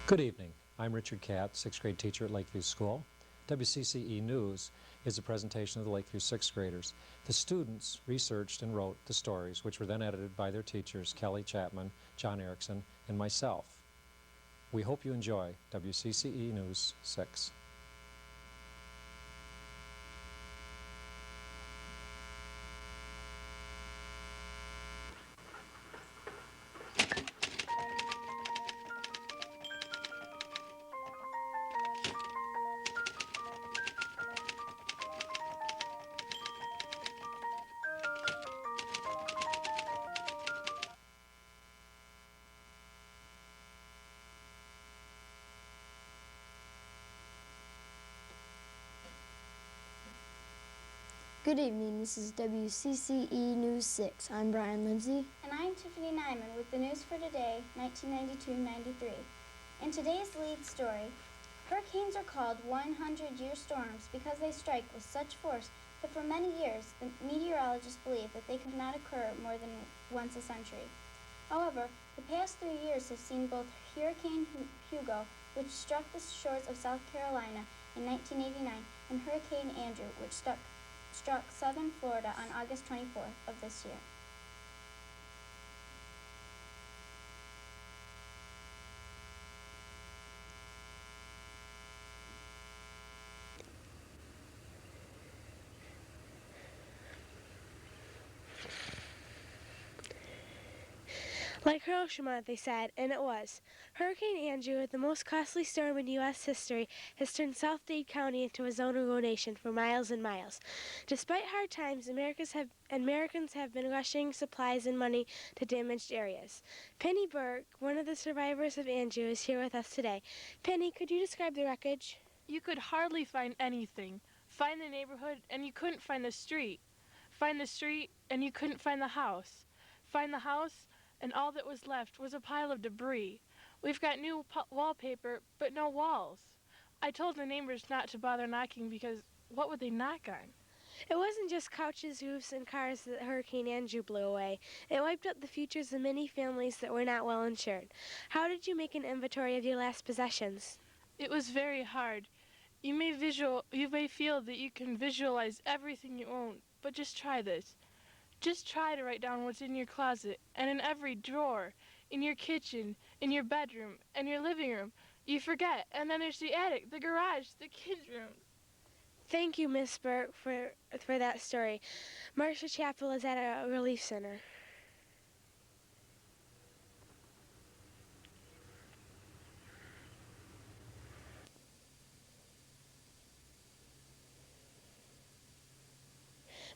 Good evening. I'm Richard Katz, 6th grade teacher at Lakeview School. WCCE News is a presentation of the Lakeview 6th graders. The students researched and wrote the stories, which were then edited by their teachers, Kelly Chapman, John Erickson, and myself. We hope you enjoy WCCE News 6. Good evening, this is WCCE News 6. I'm Brian Lindsay. And I'm Tiffany Nyman with the news for today, 1992-93. In today's lead story, hurricanes are called 100-year storms because they strike with such force that for many years the meteorologists believed that they could not occur more than once a century. However, the past 3 years have seen both Hurricane Hugo, which struck the shores of South Carolina in 1989, and Hurricane Andrew, which struck southern Florida on August 24th of this year. Like Hiroshima, they said, and it was. Hurricane Andrew, the most costly storm in U.S. history, has turned South Dade County into a zone of ruination for miles and miles. Despite hard times, Americans have been rushing supplies and money to damaged areas. Penny Burke, one of the survivors of Andrew, is here with us today. Penny, could you describe the wreckage? You could hardly find anything. Find the neighborhood, and you couldn't find the street. Find the street, and you couldn't find the house. Find the house, and all that was left was a pile of debris. We've got new wallpaper, but no walls. I told the neighbors not to bother knocking because what would they knock on? It wasn't just couches, roofs, and cars that Hurricane Andrew blew away. It wiped out the futures of many families that were not well insured. How did you make an inventory of your last possessions? It was very hard. You may feel that you can visualize everything you own, but just try this. Just try to write down what's in your closet and in every drawer, in your kitchen, in your bedroom, and your living room. You forget, and then there's the attic, the garage, the kids' room. Thank you, Miss Burke, for that story. Marcia Chapel is at a relief center.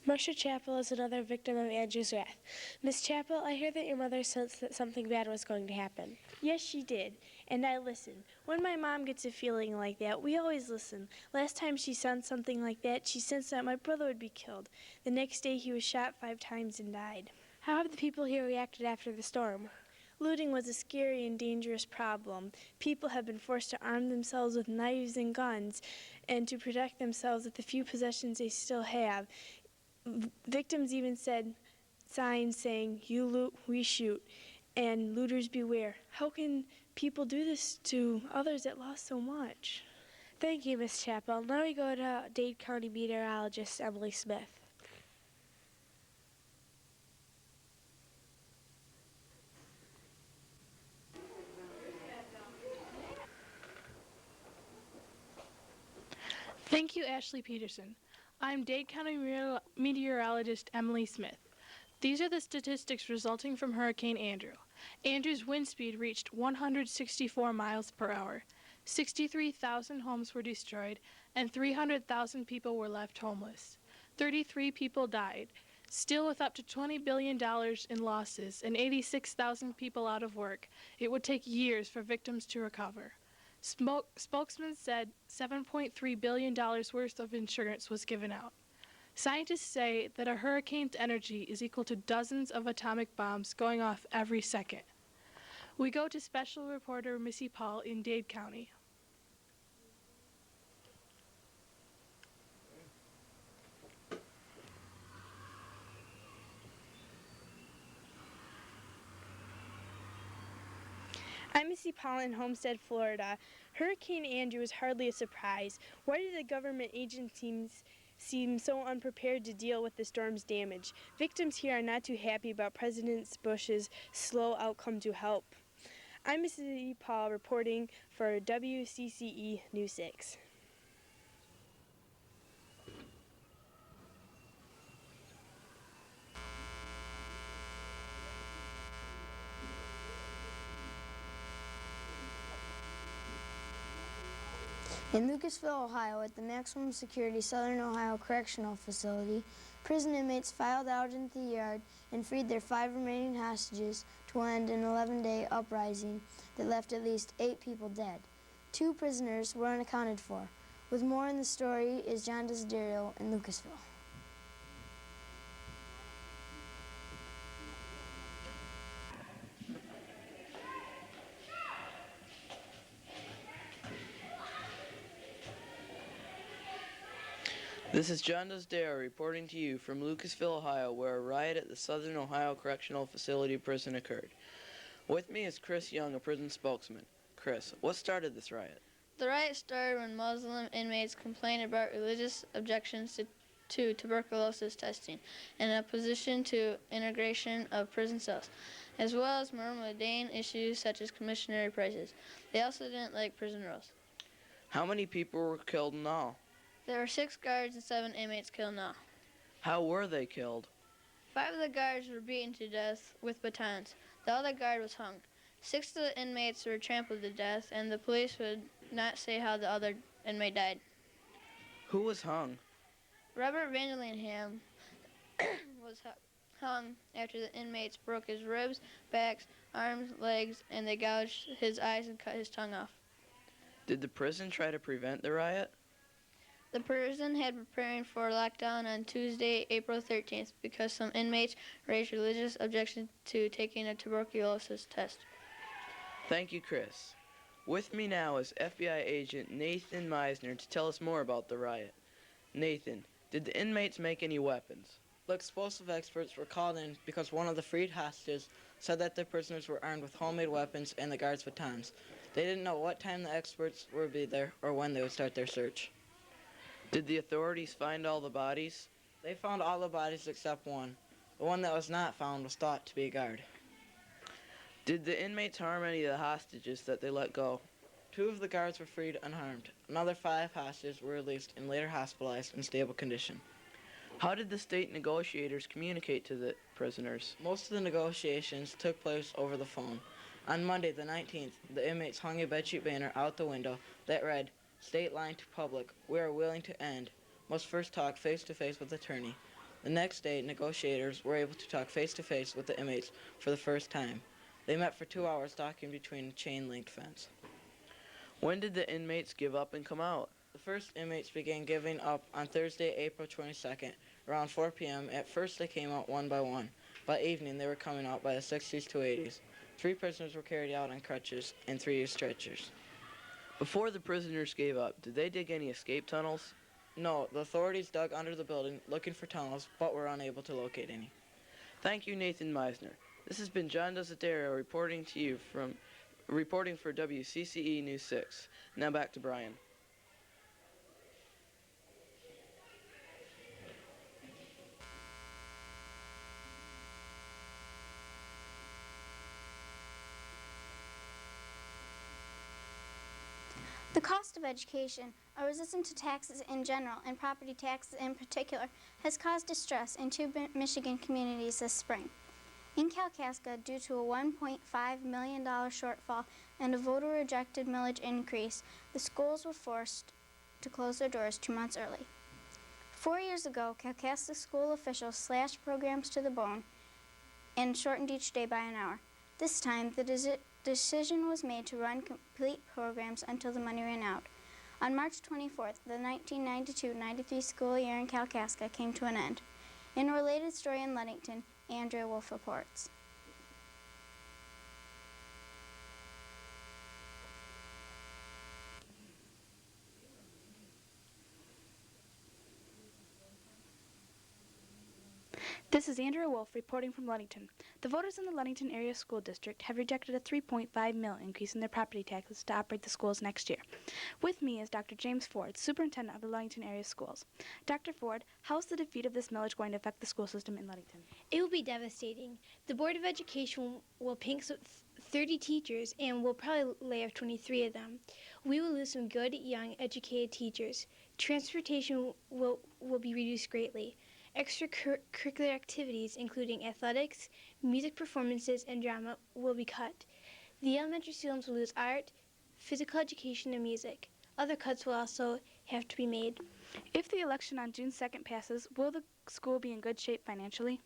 Marcia Chapel is another victim of Andrew's wrath. Miss Chapel, I hear that your mother sensed that something bad was going to happen. Yes, she did, and I listened. When my mom gets a feeling like that, we always listen. Last time she sensed something like that, she sensed that my brother would be killed. The next day, he was shot 5 times and died. How have the people here reacted after the storm? Looting was a scary and dangerous problem. People have been forced to arm themselves with knives and guns and to protect themselves with the few possessions they still have. Victims even said signs saying, "You loot, we shoot," and "Looters beware." How can people do this to others that lost so much? Thank you, Miss Chapel. Now we go to Dade County meteorologist Emily Smith. Thank you, Ashley Peterson. I'm Dade County meteorologist Emily Smith. These are the statistics resulting from Hurricane Andrew. Andrew's wind speed reached 164 miles per hour. 63,000 homes were destroyed, and 300,000 people were left homeless. 33 people died. Still, with up to $20 billion in losses and 86,000 people out of work, it would take years for victims to recover. Spokesman said $7.3 billion worth of insurance was given out. Scientists say that a hurricane's energy is equal to dozens of atomic bombs going off every second. We go to special reporter Missy Paul in Dade County. I'm Missy Paula in Homestead, Florida. Hurricane Andrew is hardly a surprise. Why did the government agencies seem so unprepared to deal with the storm's damage? Victims here are not too happy about President Bush's slow outcome to help. I'm Missy Paul reporting for WCCE News 6. In Lucasville, Ohio, at the maximum security Southern Ohio Correctional Facility, prison inmates filed out into the yard and freed their 5 remaining hostages to end an 11-day uprising that left at least 8 people dead. 2 prisoners were unaccounted for. With more in the story is John Desiderio in Lucasville. This is John Desiderio reporting to you from Lucasville, Ohio, where a riot at the Southern Ohio Correctional Facility prison occurred. With me is Chris Young, a prison spokesman. Chris, what started this riot? The riot started when Muslim inmates complained about religious objections to tuberculosis testing and opposition to integration of prison cells, as well as more mundane issues such as commissionary prices. They also didn't like prison rules. How many people were killed in all? There were 6 guards and 7 inmates killed now. How were they killed? 5 of the guards were beaten to death with batons. The other guard was hung. 6 of the inmates were trampled to death, and the police would not say how the other inmate died. Who was hung? Robert Vandelingham was hung after the inmates broke his ribs, backs, arms, legs, and they gouged his eyes and cut his tongue off. Did the prison try to prevent the riot? The prison had preparing for lockdown on Tuesday, April 13th, because some inmates raised religious objections to taking a tuberculosis test. Thank you, Chris. With me now is FBI agent Nathan Meisner to tell us more about the riot. Nathan, did the inmates make any weapons? The explosive experts were called in because one of the freed hostages said that the prisoners were armed with homemade weapons and the guards' batons. They didn't know what time the experts would be there or when they would start their search. Did the authorities find all the bodies? They found all the bodies except one. The one that was not found was thought to be a guard. Did the inmates harm any of the hostages that they let go? 2 of the guards were freed unharmed. Another 5 hostages were released and later hospitalized in stable condition. How did the state negotiators communicate to the prisoners? Most of the negotiations took place over the phone. On Monday, the 19th, the inmates hung a bedsheet banner out the window that read, "State line to public, we are willing to end. Must first talk face-to-face with attorney." The next day, negotiators were able to talk face-to-face with the inmates for the first time. They met for 2 hours talking between a chain-linked fence. When did the inmates give up and come out? The first inmates began giving up on Thursday, April 22nd, around 4 p.m. At first, they came out one by one. By evening, they were coming out by the 60s to 80s. 3 prisoners were carried out on crutches and 3 used stretchers. Before the prisoners gave up, did they dig any escape tunnels? No, the authorities dug under the building looking for tunnels, but were unable to locate any. Thank you, Nathan Meisner. This has been John Desiderio reporting for WCCE News 6. Now back to Brian. The cost of education, a resistance to taxes in general and property taxes in particular, has caused distress in 2 Michigan communities this spring. In Kalkaska, due to a $1.5 million shortfall and a voter-rejected millage increase, the schools were forced to close their doors 2 months early. 4 years ago, Kalkaska school officials slashed programs to the bone and shortened each day by an hour. This time, the decision was made to run complete programs until the money ran out. On March 24th, the 1992-93 school year in Kalkaska came to an end. In a related story in Ludington, Andrea Wolf reports. This is Andrea Wolf reporting from Ludington. The voters in the Ludington Area School District have rejected a $3.5 million increase in their property taxes to operate the schools next year. With me is Dr. James Ford, Superintendent of the Ludington Area Schools. Dr. Ford, how is the defeat of this millage going to affect the school system in Ludington? It will be devastating. The Board of Education will pinch 30 teachers and will probably lay off 23 of them. We will lose some good, young, educated teachers. Transportation will be reduced greatly. Extracurricular activities, including athletics, music performances, and drama, will be cut. The elementary students will lose art, physical education, and music. Other cuts will also have to be made. If the election on June 2nd passes, will the school be in good shape financially?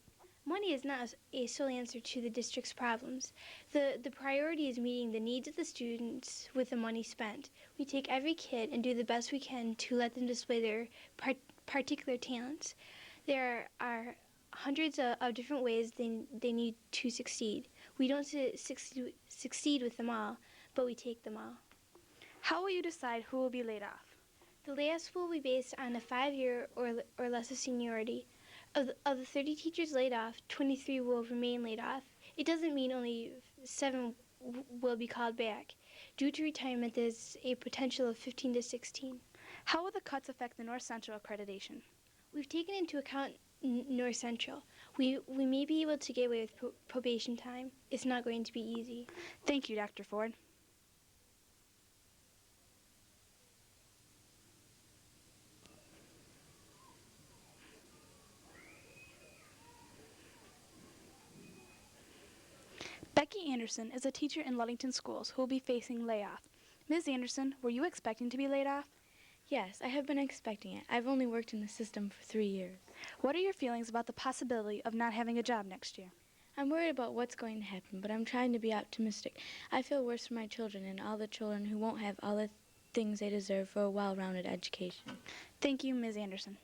Money is not a sole answer to the district's problems. The priority is meeting the needs of the students with the money spent. We take every kid and do the best we can to let them display their particular talents. There are hundreds of different ways they need to succeed. We don't succeed with them all, but we take them all. How will you decide who will be laid off? The layoffs will be based on a 5-year or less of seniority. Of the 30 teachers laid off, 23 will remain laid off. It doesn't mean only 7 will be called back. Due to retirement, there's a potential of 15 to 16. How will the cuts affect the North Central accreditation? We've taken into account North Central. We may be able to get away with probation time. It's not going to be easy. Thank you, Dr. Ford. Becky Anderson is a teacher in Ludington schools who will be facing layoff. Ms. Anderson, were you expecting to be laid off? Yes, I have been expecting it. I've only worked in the system for 3 years. What are your feelings about the possibility of not having a job next year? I'm worried about what's going to happen, but I'm trying to be optimistic. I feel worse for my children and all the children who won't have all the things they deserve for a well-rounded education. Thank you, Ms. Anderson.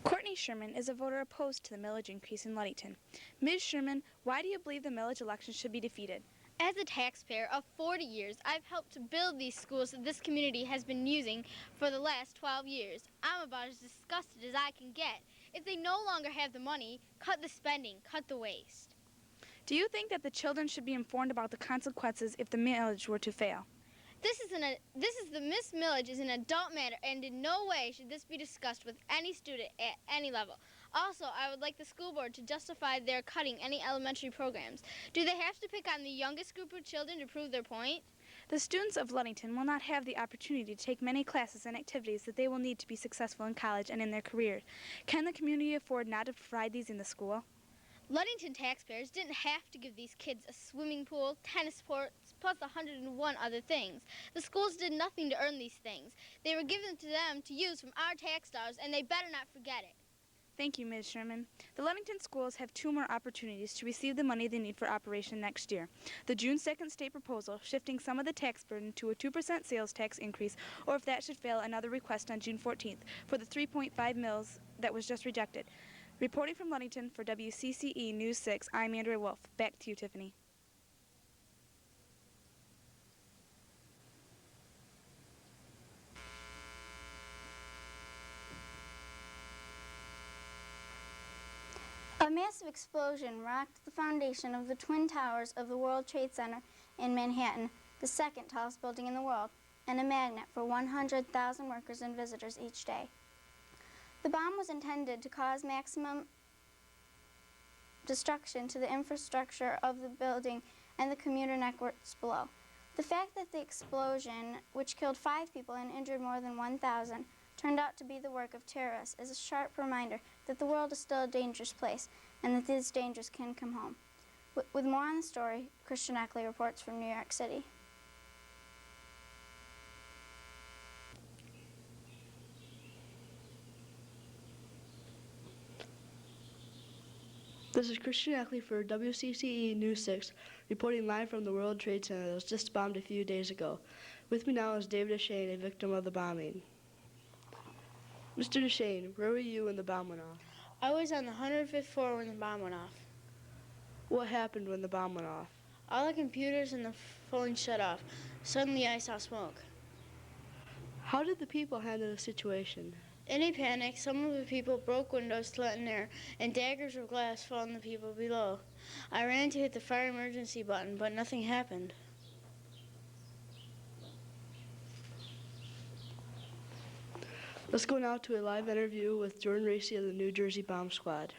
Courtney Sherman is a voter opposed to the millage increase in Ludington. Ms. Sherman, why do you believe the millage election should be defeated? As a taxpayer of 40 years, I've helped to build these schools that this community has been using for the last 12 years. I'm about as disgusted as I can get. If they no longer have the money, cut the spending, cut the waste. Do you think that the children should be informed about the consequences if the millage were to fail? This millage is an adult matter, and in no way should this be discussed with any student at any level. Also, I would like the school board to justify their cutting any elementary programs. Do they have to pick on the youngest group of children to prove their point? The students of Ludington will not have the opportunity to take many classes and activities that they will need to be successful in college and in their careers. Can the community afford not to provide these in the school? Ludington taxpayers didn't have to give these kids a swimming pool, tennis courts, plus 101 other things. The schools did nothing to earn these things. They were given to them to use from our tax dollars, and they better not forget it. Thank you, Ms. Sherman. The Ludington schools have 2 more opportunities to receive the money they need for operation next year. The June 2nd state proposal, shifting some of the tax burden to a 2% sales tax increase, or if that should fail, another request on June 14th for the $3.5 million that was just rejected. Reporting from Ludington for WCCE News 6, I'm Andrea Wolf. Back to you, Tiffany. A massive explosion rocked the foundation of the Twin Towers of the World Trade Center in Manhattan, the second tallest building in the world, and a magnet for 100,000 workers and visitors each day. The bomb was intended to cause maximum destruction to the infrastructure of the building and the commuter networks below. The fact that the explosion, which killed 5 people and injured more than 1,000, turned out to be the work of terrorists is a sharp reminder that the world is still a dangerous place and that these dangers can come home. With more on the story, Christian Eckley reports from New York City. This is Christian Eckley for WCCE News 6, reporting live from the World Trade Center that was just bombed a few days ago. With me now is David Deshane, a victim of the bombing. Mr. Deshane, where were you when the bomb went off? I was on the 105th floor when the bomb went off. What happened when the bomb went off? All the computers and the phones shut off. Suddenly I saw smoke. How did the people handle the situation? In a panic, some of the people broke windows to let in air, and daggers of glass fell on the people below. I ran to hit the fire emergency button, but nothing happened. Let's go now to a live interview with Jordan Racy of the New Jersey Bomb Squad.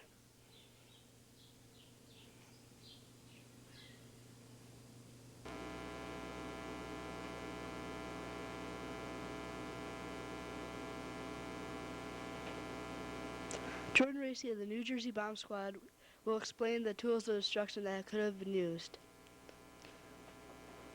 Jordan Racy of the New Jersey Bomb Squad will explain the tools of destruction that could have been used.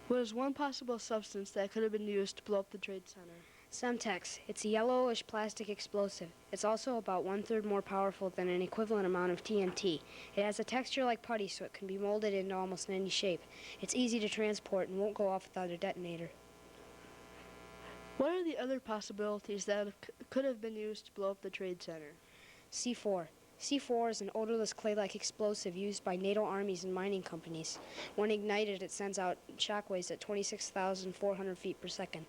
What is one possible substance that could have been used to blow up the Trade Center? Semtex. It's a yellowish plastic explosive. It's also about 1/3 more powerful than an equivalent amount of TNT. It has a texture like putty, so it can be molded into almost any shape. It's easy to transport and won't go off without a detonator. What are the other possibilities that could have been used to blow up the Trade Center? C4. C4 is an odorless clay-like explosive used by NATO armies and mining companies. When ignited, it sends out shockwaves at 26,400 feet per second.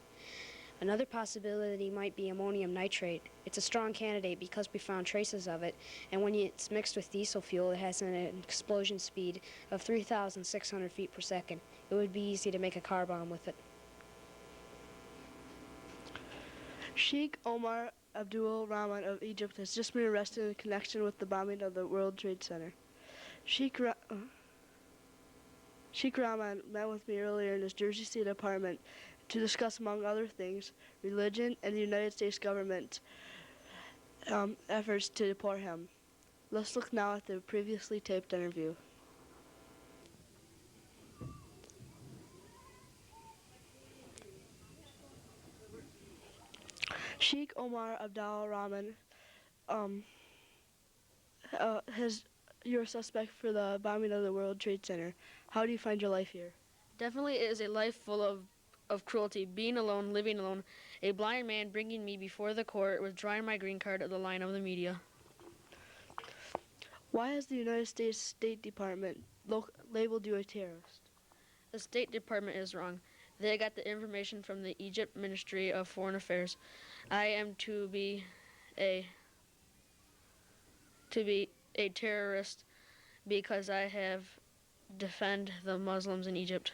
Another possibility might be ammonium nitrate. It's a strong candidate because we found traces of it, and when it's mixed with diesel fuel, it has an explosion speed of 3,600 feet per second. It would be easy to make a car bomb with it. Sheikh Omar Abdul Rahman of Egypt has just been arrested in connection with the bombing of the World Trade Center. Sheikh Rahman met with me earlier in his Jersey City apartment to discuss, among other things, religion and the United States government efforts to deport him. Let's look now at the previously taped interview. Sheikh Omar Abdul Rahman, you're a suspect for the bombing of the World Trade Center. How do you find your life here? Definitely it is a life full of cruelty, being alone, living alone, a blind man bringing me before the court, withdrawing my green card at the line of the media. Why has the United States State Department labeled you a terrorist? The State Department is wrong. They got the information from the Egypt Ministry of Foreign Affairs. I am to be a terrorist because I have defend the Muslims in Egypt.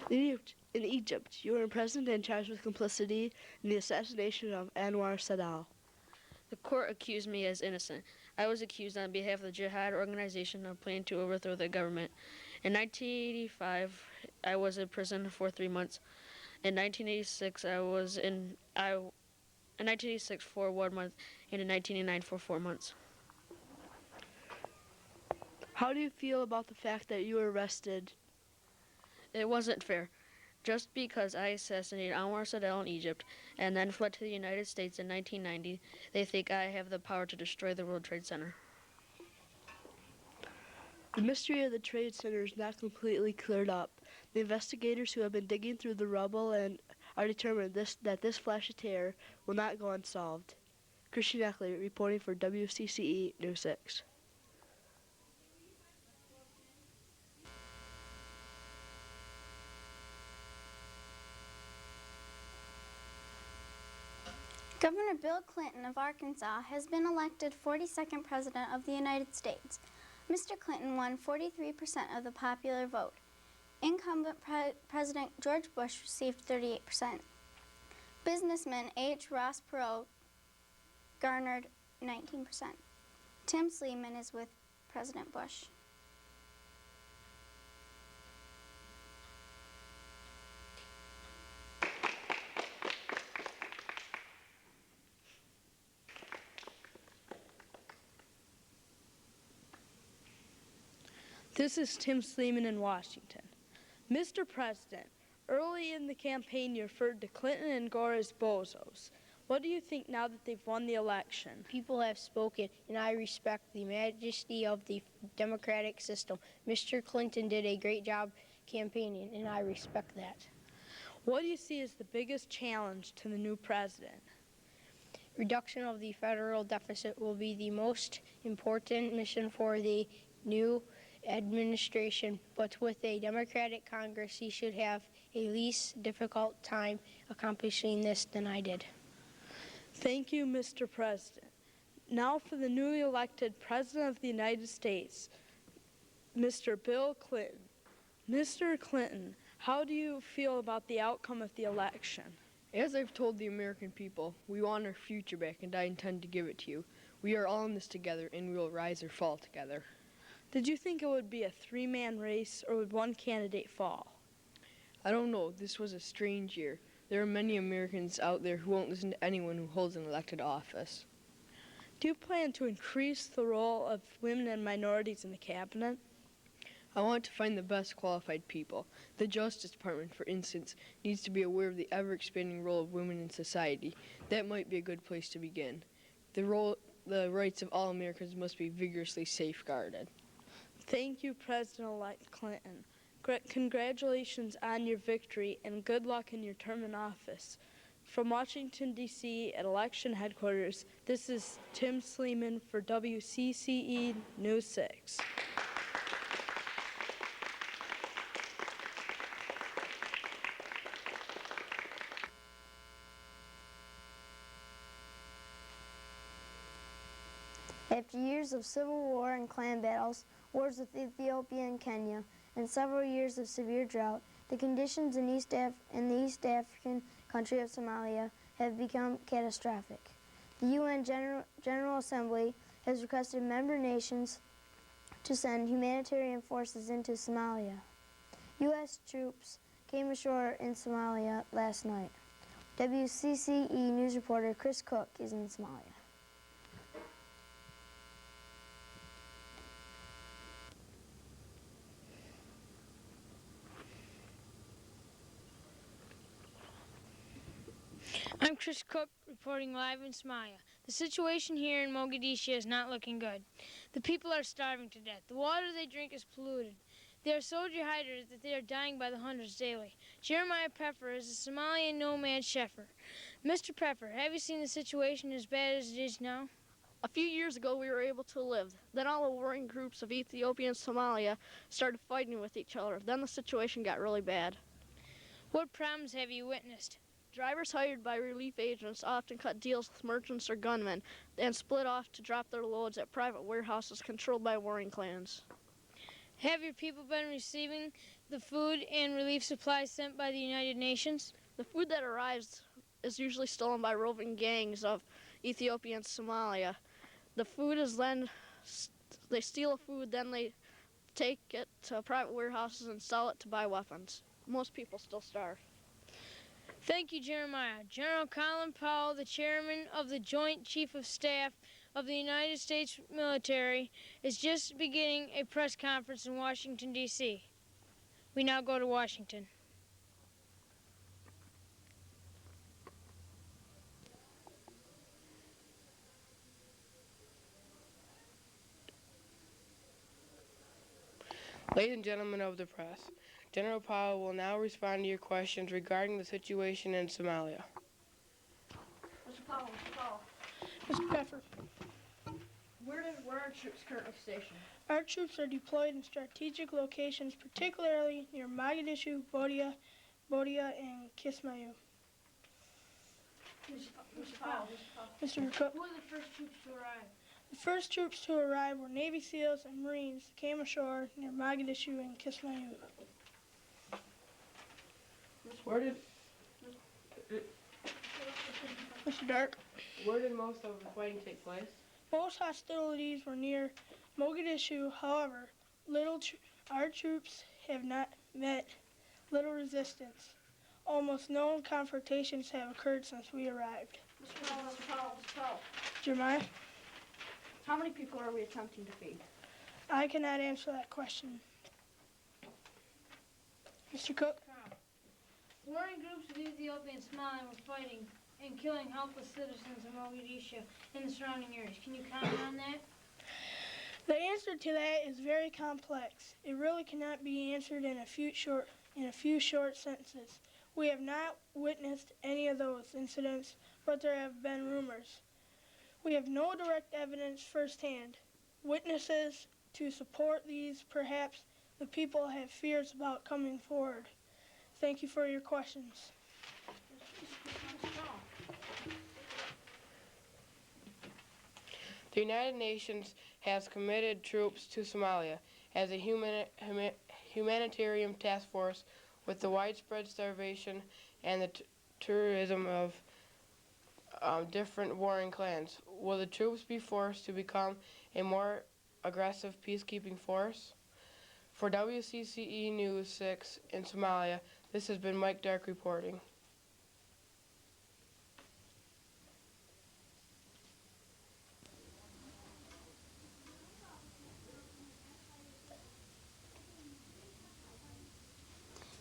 In Egypt, you were imprisoned and charged with complicity in the assassination of Anwar Sadat. The court accused me as innocent. I was accused on behalf of the Jihad organization of planning to overthrow the government. In 1985, I was in prison for 3 months. In 1986, I was in 1986 for 1 month, and in 1989 for 4 months. How do you feel about the fact that you were arrested? It wasn't fair. Just because I assassinated Anwar Sadat in Egypt and then fled to the United States in 1990, they think I have the power to destroy the World Trade Center. The mystery of the Trade Center is not completely cleared up. The investigators who have been digging through the rubble and are determined that this flash of terror will not go unsolved. Christian Eckley reporting for WCCE News 6. Governor Bill Clinton of Arkansas has been elected 42nd President of the United States. Mr. Clinton won 43% of the popular vote. Incumbent President George Bush received 38%. Businessman H. Ross Perot garnered 19%. Tim Sleeman is with President Bush. This is Tim Sleeman in Washington. Mr. President, early in the campaign you referred to Clinton and Gore as bozos. What do you think now that they've won the election? People have spoken, and I respect the majesty of the democratic system. Mr. Clinton did a great job campaigning, and I respect that. What do you see as the biggest challenge to the new president? Reduction of the federal deficit will be the most important mission for the new administration, but with a Democratic Congress, he should have a least difficult time accomplishing this than I did. Thank you, Mr. President. Now for the newly elected President of the United States, Mr. Bill Clinton. Mr. Clinton, how do you feel about the outcome of the election? As I've told the American people, we want our future back, and I intend to give it to you. We are all in this together, and we will rise or fall together. Did you think it would be a three-man race, or would one candidate fall? I don't know. This was a strange year. There are many Americans out there who won't listen to anyone who holds an elected office. Do you plan to increase the role of women and minorities in the cabinet? I want to find the best qualified people. The Justice Department, for instance, needs to be aware of the ever-expanding role of women in society. That might be a good place to begin. The rights of all Americans must be vigorously safeguarded. Thank you, President-elect Clinton. Congratulations on your victory and good luck in your term in office. From Washington, D.C. at election headquarters, this is Tim Sleeman for WCCE News 6. After years of civil war and clan battles, wars with Ethiopia and Kenya, and several years of severe drought, the conditions in the East African country of Somalia have become catastrophic. The UN General Assembly has requested member nations to send humanitarian forces into Somalia. U.S. troops came ashore in Somalia last night. WCCE news reporter Chris Cook is in Somalia. I'm Chris Cook, reporting live in Somalia. The situation here in Mogadishu is not looking good. The people are starving to death. The water they drink is polluted. They are so dehydrated that they are dying by the hundreds daily. Jeremiah Pfeffer is a Somalian nomad shepherd. Mr. Pfeffer, have you seen the situation as bad as it is now? A few years ago, we were able to live. Then all the warring groups of Ethiopia and Somalia started fighting with each other. Then the situation got really bad. What problems have you witnessed? Drivers hired by relief agents often cut deals with merchants or gunmen and split off to drop their loads at private warehouses controlled by warring clans. Have your people been receiving the food and relief supplies sent by the United Nations? The food that arrives is usually stolen by roving gangs of Ethiopia and Somalia. The food is then, they steal the food, then they take it to private warehouses and sell it to buy weapons. Most people still starve. Thank you, Jeremiah. General Colin Powell, the chairman of the Joint Chief of Staff of the United States Military, is just beginning a press conference in Washington, D.C. We now go to Washington. Ladies and gentlemen of the press, General Powell will now respond to your questions regarding the situation in Somalia. Mr. Powell. Mr. Pfeffer. Where are our troops currently stationed? Our troops are deployed in strategic locations, particularly near Mogadishu, Bodia, and Kismayu. Mr. Powell. Mr. Cook. Who are the first troops to arrive? The first troops to arrive were Navy SEALs and Marines that came ashore near Mogadishu and Kismayu. Where did Mr. Dark. Where did most of the fighting take place? Most hostilities were near Mogadishu. However, our troops have not met little resistance. Almost no confrontations have occurred since we arrived. Mr. Powell. Jeremiah? How many people are we attempting to feed? I cannot answer that question. Mr. Cook? Warring groups of Ethiopia and Somalia were fighting and killing helpless citizens in Mogadishu and the surrounding areas. Can you comment on that? The answer to that is very complex. It really cannot be answered in a few short sentences. We have not witnessed any of those incidents, but there have been rumors. We have no direct evidence firsthand. Witnesses to support these. Perhaps the people have fears about coming forward. Thank you for your questions. The United Nations has committed troops to Somalia as a humanitarian task force with the widespread starvation and the terrorism of different warring clans. Will the troops be forced to become a more aggressive peacekeeping force? For WCCE News 6 in Somalia, this has been Mike Dark reporting.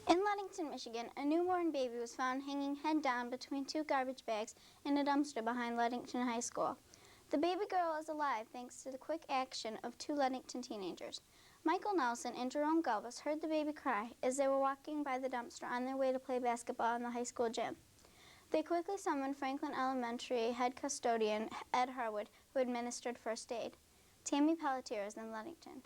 In Ludington, Michigan, a newborn baby was found hanging head down between two garbage bags in a dumpster behind Ludington High School. The baby girl is alive thanks to the quick action of two Ludington teenagers. Michael Nelson and Jerome Galvis heard the baby cry as they were walking by the dumpster on their way to play basketball in the high school gym. They quickly summoned Franklin Elementary head custodian Ed Harwood, who administered first aid. Tammy Pelletier is in Ludington.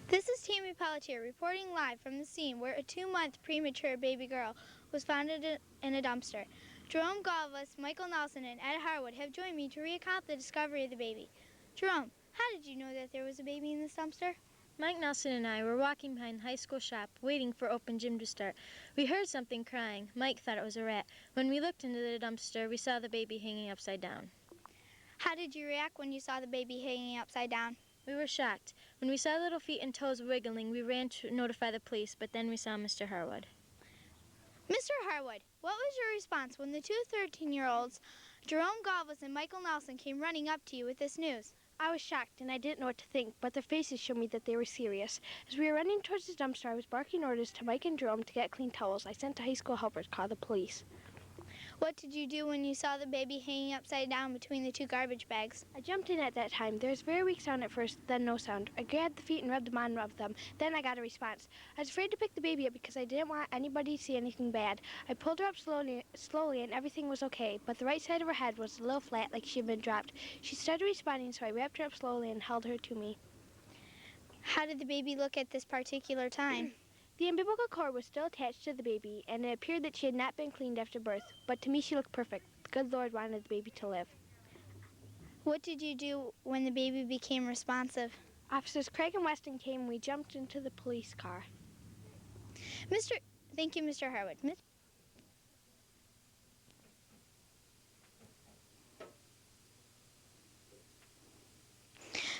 This is Tammy Pelletier reporting live from the scene where a 2-month premature baby girl was found in a dumpster. Jerome Galvis, Michael Nelson, and Ed Harwood have joined me to recount the discovery of the baby. Jerome, how did you know that there was a baby in this dumpster? Mike Nelson and I were walking behind the high school shop, waiting for open gym to start. We heard something crying. Mike thought it was a rat. When we looked into the dumpster, we saw the baby hanging upside down. How did you react when you saw the baby hanging upside down? We were shocked. When we saw little feet and toes wiggling, we ran to notify the police, but then we saw Mr. Harwood. Mr. Harwood, what was your response when the two 13-year-olds, Jerome Galvis and Michael Nelson, came running up to you with this news? I was shocked and I didn't know what to think, but their faces showed me that they were serious. As we were running towards the dumpster, I was barking orders to Mike and Jerome to get clean towels. I sent a high school helper to call the police. What did you do when you saw the baby hanging upside down between the two garbage bags? I jumped in at that time. There was very weak sound at first, then no sound. I grabbed the feet and rubbed them on, rubbed them. Then I got a response. I was afraid to pick the baby up because I didn't want anybody to see anything bad. I pulled her up slowly and everything was okay, but the right side of her head was a little flat like she had been dropped. She started responding, so I wrapped her up slowly and held her to me. How did the baby look at this particular time? The umbilical cord was still attached to the baby, and it appeared that she had not been cleaned after birth, but to me she looked perfect. The good Lord wanted the baby to live. What did you do when the baby became responsive? Officers Craig and Weston came and we jumped into the police car. Thank you, Mr. Harwood.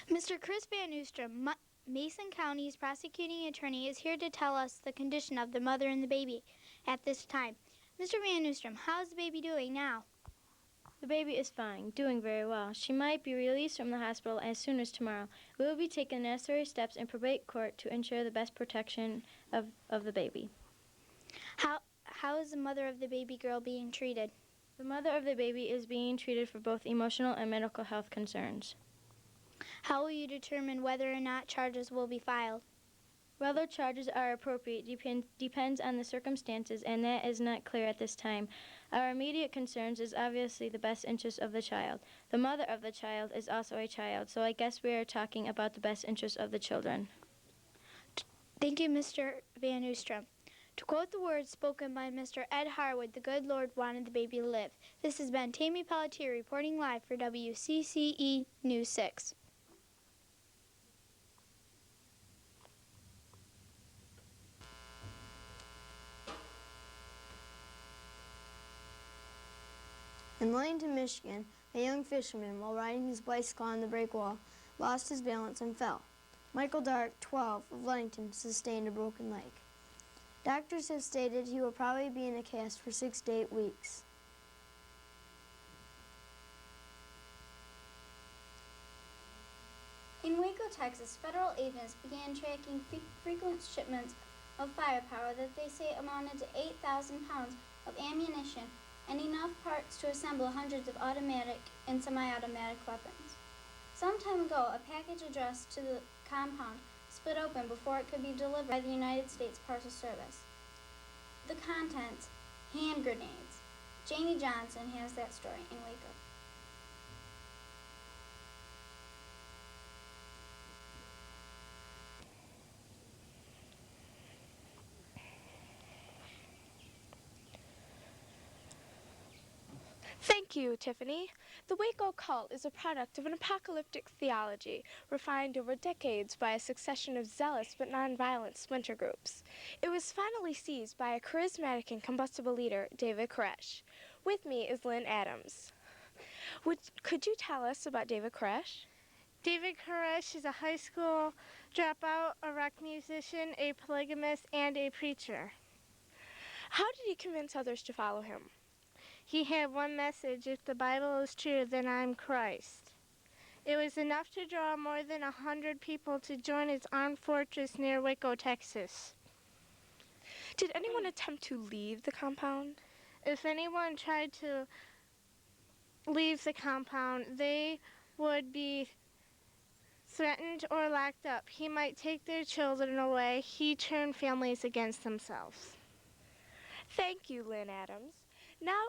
Mr. Chris Van Oostrom, Mason County's prosecuting attorney, is here to tell us the condition of the mother and the baby at this time. Mr. Van Oostrom, how is the baby doing now? The baby is fine, doing very well. She might be released from the hospital as soon as tomorrow. We will be taking necessary steps in probate court to ensure the best protection of the baby. How is the mother of the baby girl being treated? The mother of the baby is being treated for both emotional and medical health concerns. How will you determine whether or not charges will be filed? Whether charges are appropriate depends on the circumstances, and that is not clear at this time. Our immediate concerns is obviously the best interest of the child. The mother of the child is also a child, so I guess we are talking about the best interest of the children. Thank you, Mr. Van Oostrom. To quote the words spoken by Mr. Ed Harwood, the good Lord wanted the baby to live. This has been Tammy Pelletier reporting live for WCCE News 6. In Ludington, Michigan, a young fisherman, while riding his bicycle on the break wall, lost his balance and fell. Michael Dark, 12, of Ludington, sustained a broken leg. Doctors have stated he will probably be in a cast for 6 to 8 weeks. In Waco, Texas, federal agents began tracking frequent shipments of firepower that they say amounted to 8,000 pounds of ammunition and enough parts to assemble hundreds of automatic and semi-automatic weapons. Some time ago, a package addressed to the compound split open before it could be delivered by the United States Parcel Service. The contents, hand grenades. Jamie Johnson has that story in Waco. Thank you, Tiffany. The Waco cult is a product of an apocalyptic theology refined over decades by a succession of zealous but nonviolent splinter groups. It was finally seized by a charismatic and combustible leader, David Koresh. With me is Lynn Adams. Could you tell us about David Koresh? David Koresh is a high school dropout, a rock musician, a polygamist, and a preacher. How did he convince others to follow him? He had one message: if the Bible is true, then I'm Christ. It was enough to draw more than 100 people to join his armed fortress near Waco, Texas. Did anyone attempt to leave the compound? If anyone tried to leave the compound, they would be threatened or locked up. He might take their children away. He turned families against themselves. Thank you, Lynn Adams. Now,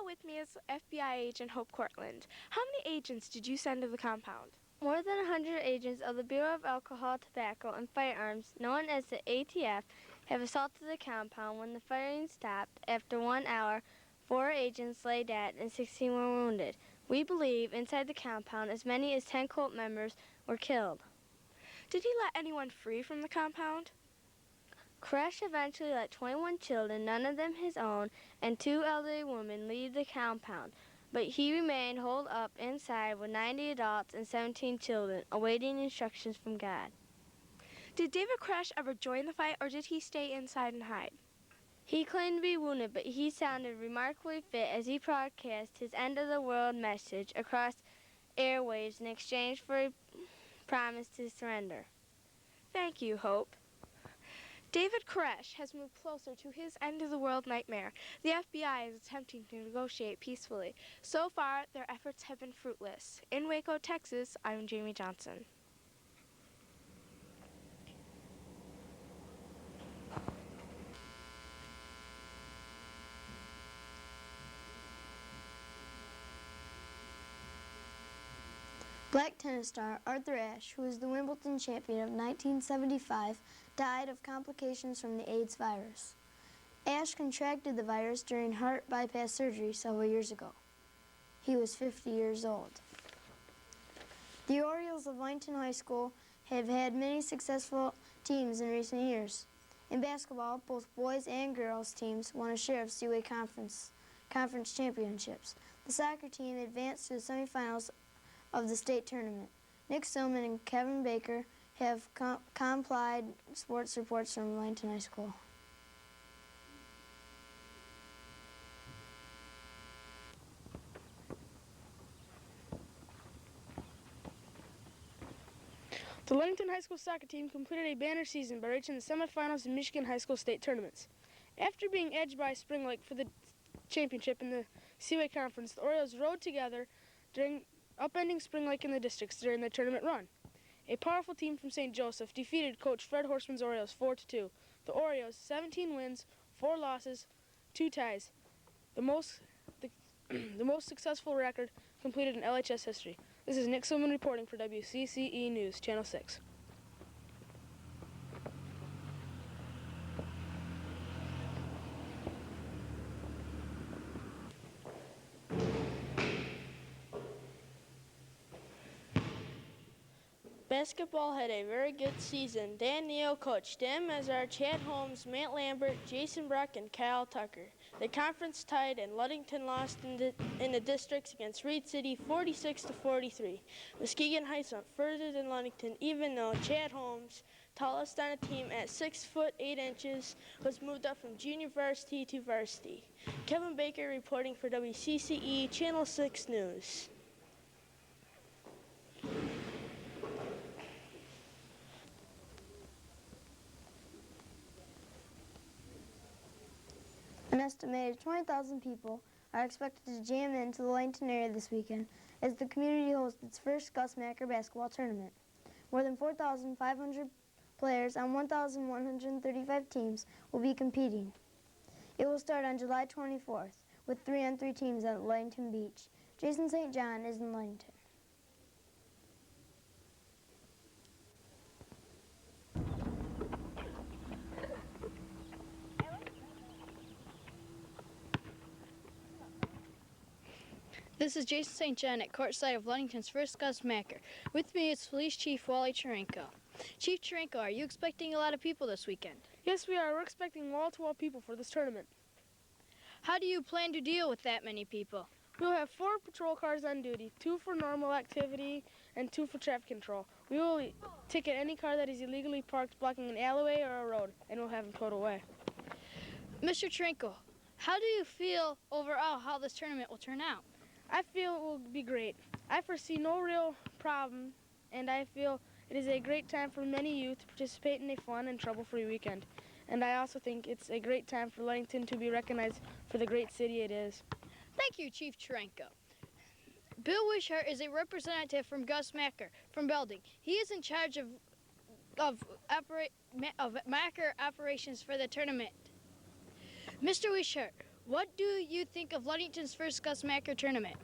with me is FBI agent Hope Cortland. How many agents did you send to the compound? More than 100 agents of the Bureau of Alcohol, Tobacco, and Firearms, known as the ATF, have assaulted the compound. When the firing stopped, after 1 hour, 4 agents lay dead and 16 were wounded. We believe inside the compound as many as 10 cult members were killed. Did he let anyone free from the compound? Koresh eventually let 21 children, none of them his own, and 2 elderly women leave the compound, but he remained holed up inside with 90 adults and 17 children, awaiting instructions from God. Did David Koresh ever join the fight, or did he stay inside and hide? He claimed to be wounded, but he sounded remarkably fit as he broadcast his end-of-the-world message across airwaves in exchange for a promise to surrender. Thank you, Hope. David Koresh has moved closer to his end-of-the-world nightmare. The FBI is attempting to negotiate peacefully. So far, their efforts have been fruitless. In Waco, Texas, I'm Jamie Johnson. Black tennis star Arthur Ashe, who was the Wimbledon champion of 1975, died of complications from the AIDS virus. Ashe contracted the virus during heart bypass surgery several years ago. He was 50 years old. The Orioles of Ludington High School have had many successful teams in recent years. In basketball, both boys and girls teams won a share of Seaway Conference championships. The soccer team advanced to the semifinals of the state tournament. Nick Stillman and Kevin Baker have complied sports reports from Ludington High School. The Ludington High School soccer team completed a banner season by reaching the semifinals of Michigan High School state tournaments. After being edged by Spring Lake for the championship in the Seaway Conference, the Orioles rode together during upending Spring Lake in the districts during their tournament run. A powerful team from St. Joseph defeated coach Fred Horseman's Orioles 4-2. The Orioles, 17 wins, 4 losses, 2 ties. The most successful record completed in LHS history. This is Nick Silman reporting for WCCE News, Channel 6. Basketball had a very good season. Dan Neal coached. Dan Mezar, Chad Holmes, Matt Lambert, Jason Brock, and Kyle Tucker. The conference tied, and Ludington lost in the districts against Reed City 46-43. Muskegon Heights went further than Ludington, even though Chad Holmes, tallest on the team at 6 foot 8 inches, was moved up from junior varsity to varsity. Kevin Baker reporting for WCCE Channel 6 News. An estimated 20,000 people are expected to jam into the Ludington area this weekend as the community hosts its first Gus Macker basketball tournament. More than 4,500 players on 1,135 teams will be competing. It will start on July 24th with 3-on-3 teams at Ludington Beach. Jason St. John is in Ludington. This is Jason St. John at courtside of Ludington's first Gus Macker. With me is Police Chief Wally Charenko. Chief Charenko, are you expecting a lot of people this weekend? Yes, we are. We're expecting wall-to-wall people for this tournament. How do you plan to deal with that many people? We'll have 4 patrol cars on duty, 2 for normal activity and 2 for traffic control. We will ticket any car that is illegally parked blocking an alleyway or a road, and we'll have them towed away. Mr. Charenko, how do you feel overall how this tournament will turn out? I feel it will be great. I foresee no real problem, and I feel it is a great time for many youth to participate in a fun and trouble-free weekend. And I also think it's a great time for Ludington to be recognized for the great city it is. Thank you, Chief Charenko. Bill Wishart is a representative from Gus Macker from Belding. He is in charge of Macker operations for the tournament. Mr. Wishart, what do you think of Ludington's first Gus Macker tournament?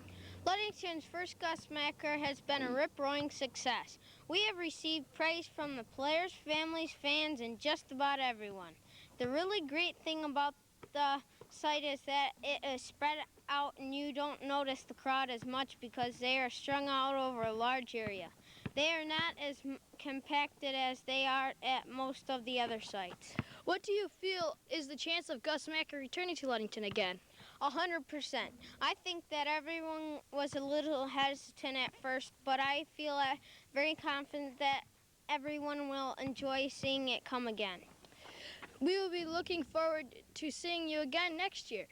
Ludington's first Gus Macker has been a rip-roaring success. We have received praise from the players, families, fans, and just about everyone. The really great thing about the site is that it is spread out and you don't notice the crowd as much because they are strung out over a large area. They are not as compacted as they are at most of the other sites. What do you feel is the chance of Gus Macker returning to Ludington again? 100%. I think that everyone was a little hesitant at first, but I feel very confident that everyone will enjoy seeing it come again. We will be looking forward to seeing you again next year,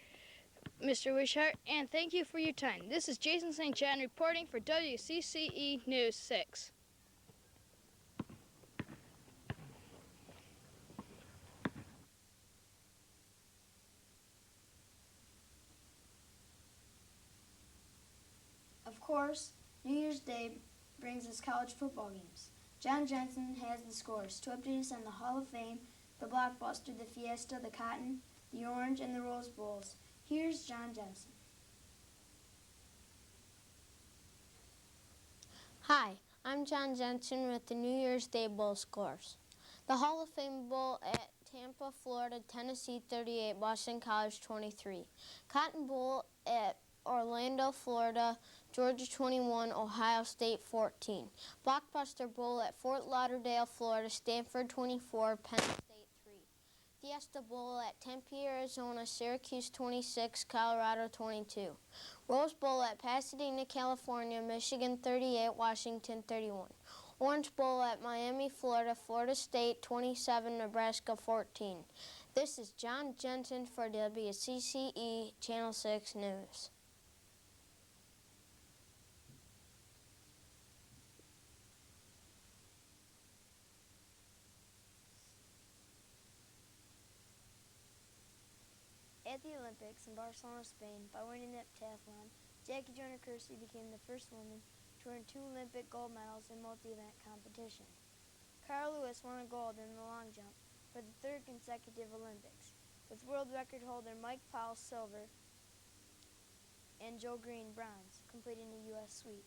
Mr. Wishart, and thank you for your time. This is Jason St. John reporting for WCCE News 6. Of course, New Year's Day brings us college football games. John Jensen has the scores to update us on the Hall of Fame, the Blockbuster, the Fiesta, the Cotton, the Orange, and the Rose Bowls. Here's John Jensen. Hi, I'm John Jensen with the New Year's Day Bowl scores. The Hall of Fame Bowl at Tampa, Florida, Tennessee 38, Boston College 23. Cotton Bowl at Orlando, Florida, Georgia 21, Ohio State 14. Blockbuster Bowl at Fort Lauderdale, Florida, Stanford 24, Penn State 3. Fiesta Bowl at Tempe, Arizona, Syracuse 26, Colorado 22. Rose Bowl at Pasadena, California, Michigan 38, Washington 31. Orange Bowl at Miami, Florida, Florida State 27, Nebraska 14. This is John Jensen for WCCE Channel 6 News. At the Olympics in Barcelona, Spain, by winning the heptathlon, Jackie Joyner-Kersee became the first woman to earn 2 Olympic gold medals in multi-event competition. Carl Lewis won a gold in the long jump for the 3rd consecutive Olympics, with world record holder Mike Powell silver and Joe Green bronze, completing the U.S. sweep.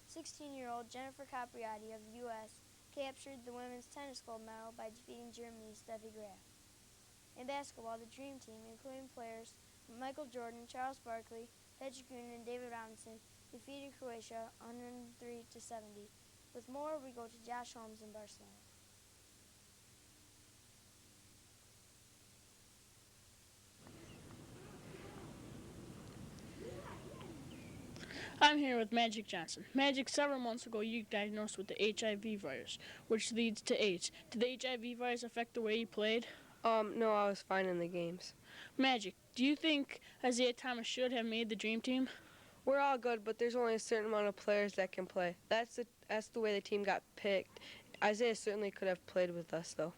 16-year-old Jennifer Capriati of the U.S. captured the women's tennis gold medal by defeating Germany's Steffi Graf. In basketball, the Dream Team, including players Michael Jordan, Charles Barkley, Patrick Ewing, and David Robinson, defeated Croatia 103-70. With more, we go to Josh Holmes in Barcelona. I'm here with Magic Johnson. Magic, several months ago you diagnosed with the HIV virus, which leads to AIDS. Did the HIV virus affect the way you played? No, I was fine in the games. Magic, do you think Isaiah Thomas should have made the Dream Team? We're all good, but there's only a certain amount of players that can play. That's the way the team got picked. Isaiah certainly could have played with us, though.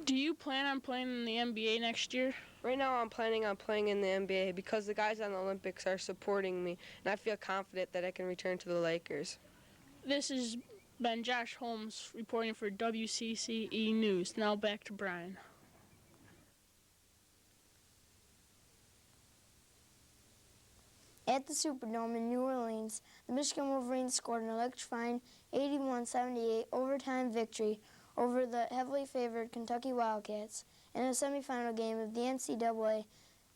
Do you plan on playing in the NBA next year? Right now I'm planning on playing in the NBA because the guys on the Olympics are supporting me, and I feel confident that I can return to the Lakers. This has been Josh Holmes reporting for WCCE News. Now back to Brian. At the Superdome in New Orleans, the Michigan Wolverines scored an electrifying 81-78 overtime victory over the heavily favored Kentucky Wildcats in a semifinal game of the NCAA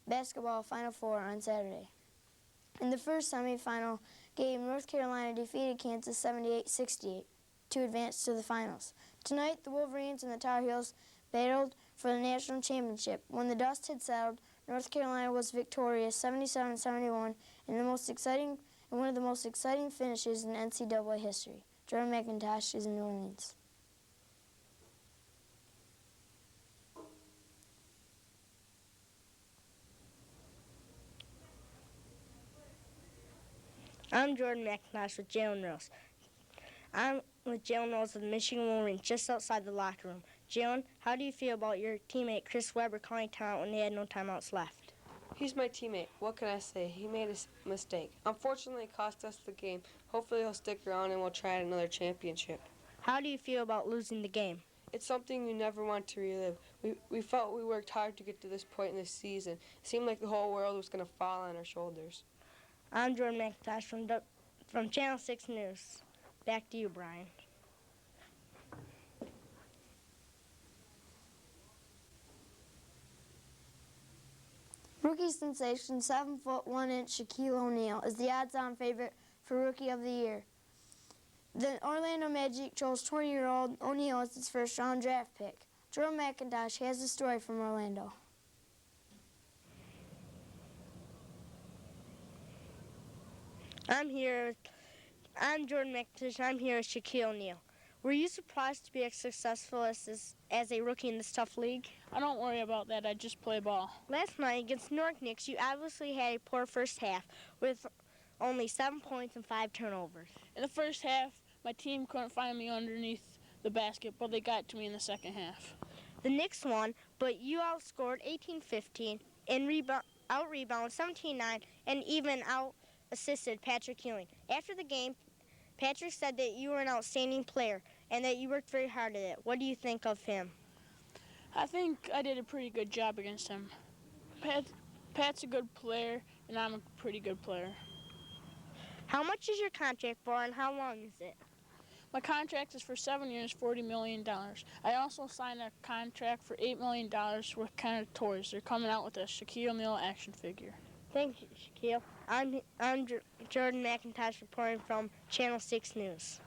Basketball Final Four on Saturday. In the first semifinal game, North Carolina defeated Kansas 78-68 to advance to the finals. Tonight, the Wolverines and the Tar Heels battled for the national championship. When the dust had settled, North Carolina was victorious 77-71 in one of the most exciting finishes in NCAA history. Jordan McIntosh is in New Orleans. I'm Jordan McIntosh with Jalen Rose. I'm with Jalen Rose of the Michigan Wolverines just outside the locker room. Jalen, how do you feel about your teammate Chris Webber calling timeout when they had no timeouts left? He's my teammate. What can I say? He made a mistake. Unfortunately, it cost us the game. Hopefully he'll stick around and we'll try at another championship. How do you feel about losing the game? It's something you never want to relive. We felt we worked hard to get to this point in the season. It seemed like the whole world was going to fall on our shoulders. I'm Jordan McIntosh from Channel 6 News. Back to you, Brian. Rookie sensation 7'1" Shaquille O'Neal is the odds-on favorite for Rookie of the Year. The Orlando Magic chose 20-year-old O'Neal as its first-round draft pick. Jordan McIntosh has a story from Orlando. I'm Jordan McIntosh. I'm here with Shaquille O'Neal. Were you surprised to be as successful as a rookie in this tough league? I don't worry about that. I just play ball. Last night against Newark Knicks, you obviously had a poor first half with only 7 points and 5 turnovers. In the first half, my team couldn't find me underneath the basket, but they got to me in the second half. The Knicks won, but you outscored 18-15 and out-rebounded 17-9 and even out-assisted Patrick Ewing. After the game, Patrick said that you were an outstanding player and that you worked very hard at it. What do you think of him? I think I did a pretty good job against him. Pat's a good player, and I'm a pretty good player. How much is your contract for, and how long is it? My contract is for 7 years, $40 million. I also signed a contract for $8 million with Kenner Toys. They're coming out with a Shaquille O'Neal action figure. Thank you, Shaquille. I'm Jordan McIntosh reporting from Channel 6 News.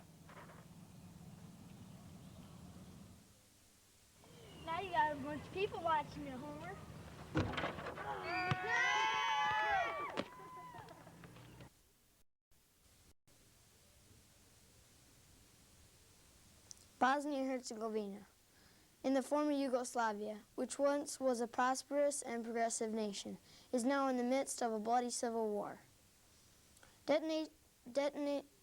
Now you got a bunch of people watching you, Homer. Bosnia-Herzegovina, in the former Yugoslavia, which once was a prosperous and progressive nation, is now in the midst of a bloody civil war.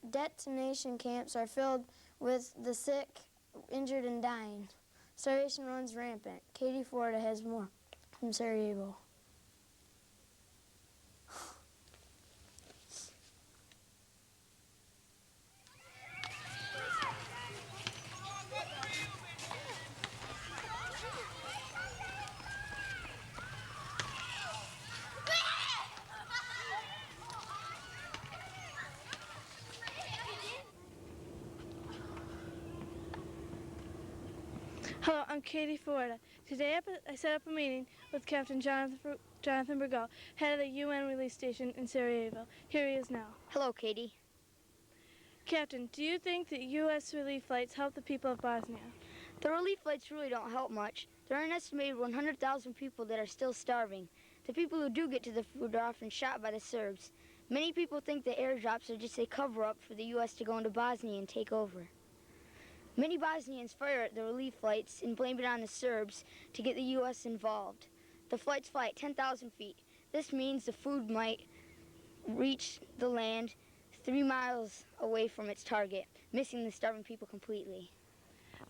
Detention camps are filled with the sick, injured, and dying. Starvation runs rampant. Katie Florida has more from Sarajevo. Hello, I'm Katie Florida. Today I set up a meeting with Captain Jonathan Burgall, head of the UN relief station in Sarajevo. Here he is now. Hello, Katie. Captain, do you think that U.S. relief flights help the people of Bosnia? The relief flights really don't help much. There are an estimated 100,000 people that are still starving. The people who do get to the food are often shot by the Serbs. Many people think the airdrops are just a cover-up for the U.S. to go into Bosnia and take over. Many Bosnians fire at the relief flights and blame it on the Serbs to get the U.S. involved. The flights fly at 10,000 feet. This means the food might reach the land 3 miles away from its target, missing the starving people completely.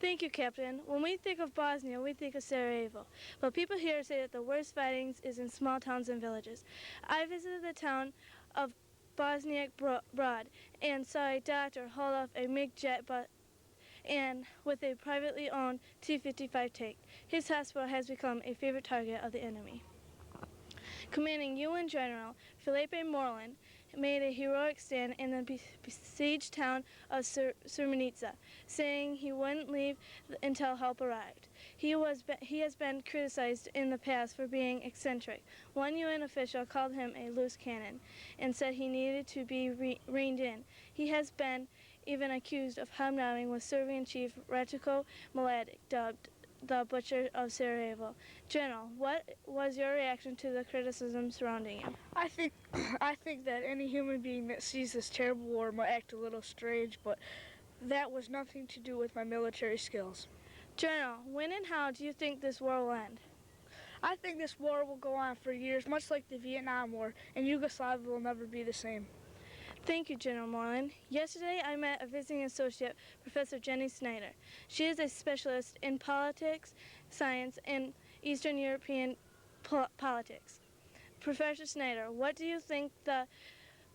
Thank you, Captain. When we think of Bosnia, we think of Sarajevo. But people here say that the worst fighting is in small towns and villages. I visited the town of Bosniak Brod and saw a doctor haul off a MiG jet and with a privately owned T-55 tank. His hospital has become a favorite target of the enemy. Commanding UN General Felipe Morlin made a heroic stand in the besieged town of Srebrenica, saying he wouldn't leave until help arrived. He has been criticized in the past for being eccentric. One UN official called him a loose cannon and said he needed to be reined in. He has been even accused of hobnobbing with Serbian chief Ratko Mladic, dubbed the Butcher of Sarajevo. General, what was your reaction to the criticism surrounding you? I think that any human being that sees this terrible war might act a little strange, but that was nothing to do with my military skills. General, when and how do you think this war will end? I think this war will go on for years, much like the Vietnam War, and Yugoslavia will never be the same. Thank you, General Moreland. Yesterday, I met a visiting associate, Professor Jenny Snyder. She is a specialist in politics, science, and Eastern European politics. Professor Snyder, what do you think the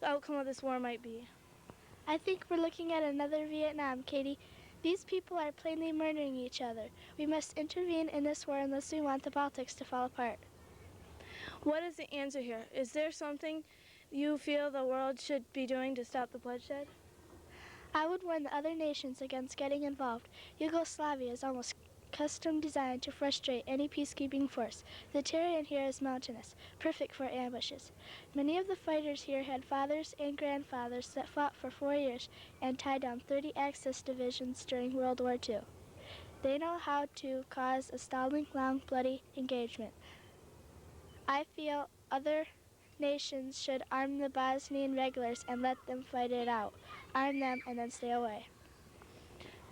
outcome of this war might be? I think we're looking at another Vietnam, Katie. These people are plainly murdering each other. We must intervene in this war unless we want the Baltics to fall apart. What is the answer here? Is there something you feel the world should be doing to stop the bloodshed? I would warn the other nations against getting involved. Yugoslavia is almost custom designed to frustrate any peacekeeping force. The terrain here is mountainous, perfect for ambushes. Many of the fighters here had fathers and grandfathers that fought for 4 years and tied down 30 Axis divisions during World War II. They know how to cause a stalling, long, bloody engagement. I feel other nations should arm the Bosnian regulars and let them fight it out. Arm them and then stay away.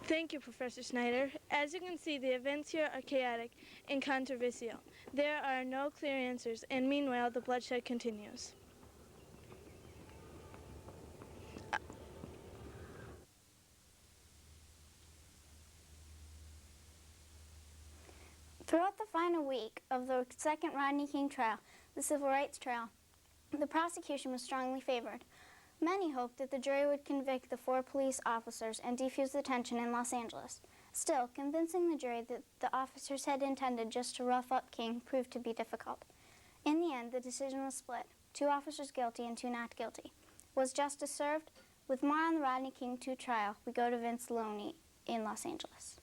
Thank you, Professor Snyder. As you can see, the events here are chaotic and controversial. There are no clear answers, and meanwhile, the bloodshed continues. Throughout the final week of the second Rodney King trial, the civil rights trial, the prosecution was strongly favored. Many hoped that the jury would convict the 4 police officers and defuse the tension in Los Angeles. Still, convincing the jury that the officers had intended just to rough up King proved to be difficult. In the end, the decision was split, 2 officers guilty and 2 not guilty. Was justice served? With more on the Rodney King II trial, we go to Vince Loney in Los Angeles.